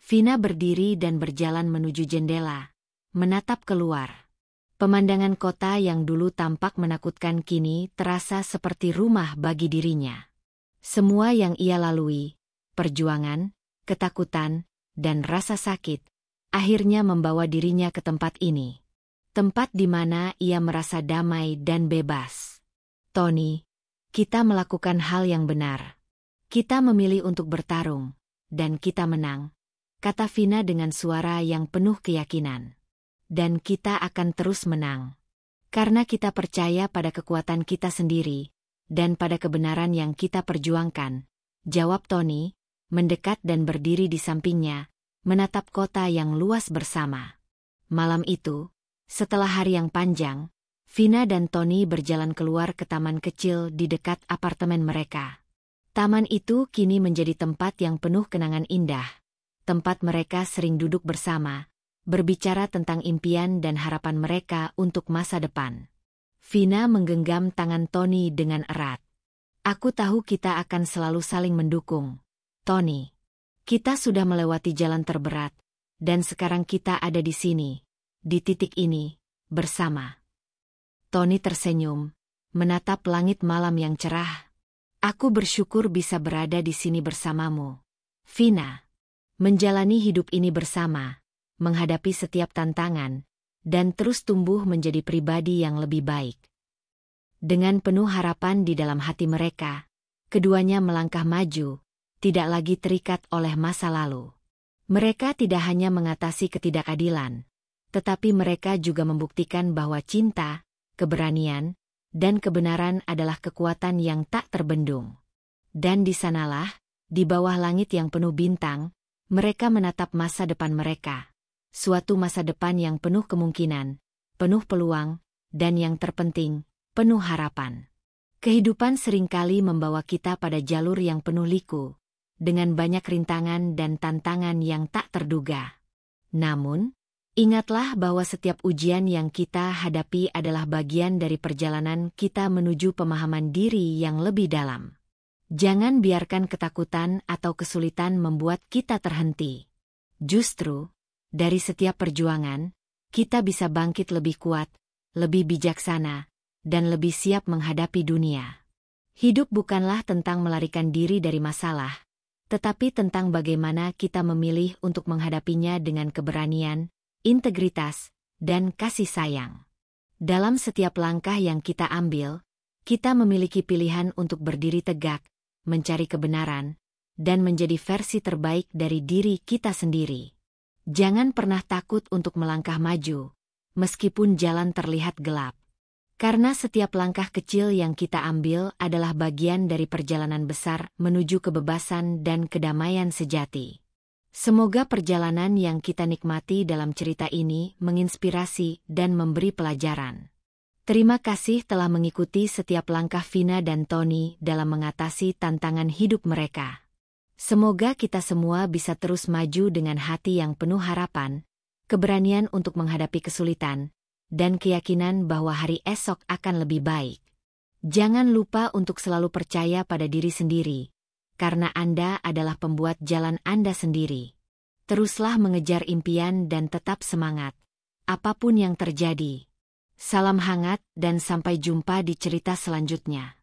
Vina berdiri dan berjalan menuju jendela, menatap keluar. Pemandangan kota yang dulu tampak menakutkan kini terasa seperti rumah bagi dirinya. Semua yang ia lalui, perjuangan, ketakutan, dan rasa sakit, akhirnya membawa dirinya ke tempat ini. Tempat di mana ia merasa damai dan bebas. Tony, kita melakukan hal yang benar. Kita memilih untuk bertarung, dan kita menang, kata Vina dengan suara yang penuh keyakinan. Dan kita akan terus menang. Karena kita percaya pada kekuatan kita sendiri, dan pada kebenaran yang kita perjuangkan, jawab Tony, mendekat dan berdiri di sampingnya, menatap kota yang luas bersama. Malam itu, setelah hari yang panjang, Vina dan Tony berjalan keluar ke taman kecil di dekat apartemen mereka. Taman itu kini menjadi tempat yang penuh kenangan indah. Tempat mereka sering duduk bersama, berbicara tentang impian dan harapan mereka untuk masa depan. Vina menggenggam tangan Tony dengan erat. Aku tahu kita akan selalu saling mendukung, Tony. Kita sudah melewati jalan terberat, dan sekarang kita ada di sini, di titik ini, bersama. Tony tersenyum, menatap langit malam yang cerah. Aku bersyukur bisa berada di sini bersamamu, Vina. Menjalani hidup ini bersama, menghadapi setiap tantangan, dan terus tumbuh menjadi pribadi yang lebih baik. Dengan penuh harapan di dalam hati mereka, keduanya melangkah maju, tidak lagi terikat oleh masa lalu. Mereka tidak hanya mengatasi ketidakadilan, tetapi mereka juga membuktikan bahwa cinta, keberanian, dan kebenaran adalah kekuatan yang tak terbendung. Dan di sanalah, di bawah langit yang penuh bintang, mereka menatap masa depan mereka. Suatu masa depan yang penuh kemungkinan, penuh peluang, dan yang terpenting, penuh harapan. Kehidupan seringkali membawa kita pada jalur yang penuh liku, dengan banyak rintangan dan tantangan yang tak terduga. Namun, ingatlah bahwa setiap ujian yang kita hadapi adalah bagian dari perjalanan kita menuju pemahaman diri yang lebih dalam. Jangan biarkan ketakutan atau kesulitan membuat kita terhenti. Justru, dari setiap perjuangan, kita bisa bangkit lebih kuat, lebih bijaksana, dan lebih siap menghadapi dunia. Hidup bukanlah tentang melarikan diri dari masalah, tetapi tentang bagaimana kita memilih untuk menghadapinya dengan keberanian, integritas, dan kasih sayang. Dalam setiap langkah yang kita ambil, kita memiliki pilihan untuk berdiri tegak, mencari kebenaran, dan menjadi versi terbaik dari diri kita sendiri. Jangan pernah takut untuk melangkah maju, meskipun jalan terlihat gelap. Karena setiap langkah kecil yang kita ambil adalah bagian dari perjalanan besar menuju kebebasan dan kedamaian sejati. Semoga perjalanan yang kita nikmati dalam cerita ini menginspirasi dan memberi pelajaran. Terima kasih telah mengikuti setiap langkah Vina dan Tony dalam mengatasi tantangan hidup mereka. Semoga kita semua bisa terus maju dengan hati yang penuh harapan, keberanian untuk menghadapi kesulitan, dan keyakinan bahwa hari esok akan lebih baik. Jangan lupa untuk selalu percaya pada diri sendiri, karena Anda adalah pembuat jalan Anda sendiri. Teruslah mengejar impian dan tetap semangat. apapun yang terjadi. Salam hangat dan sampai jumpa di cerita selanjutnya.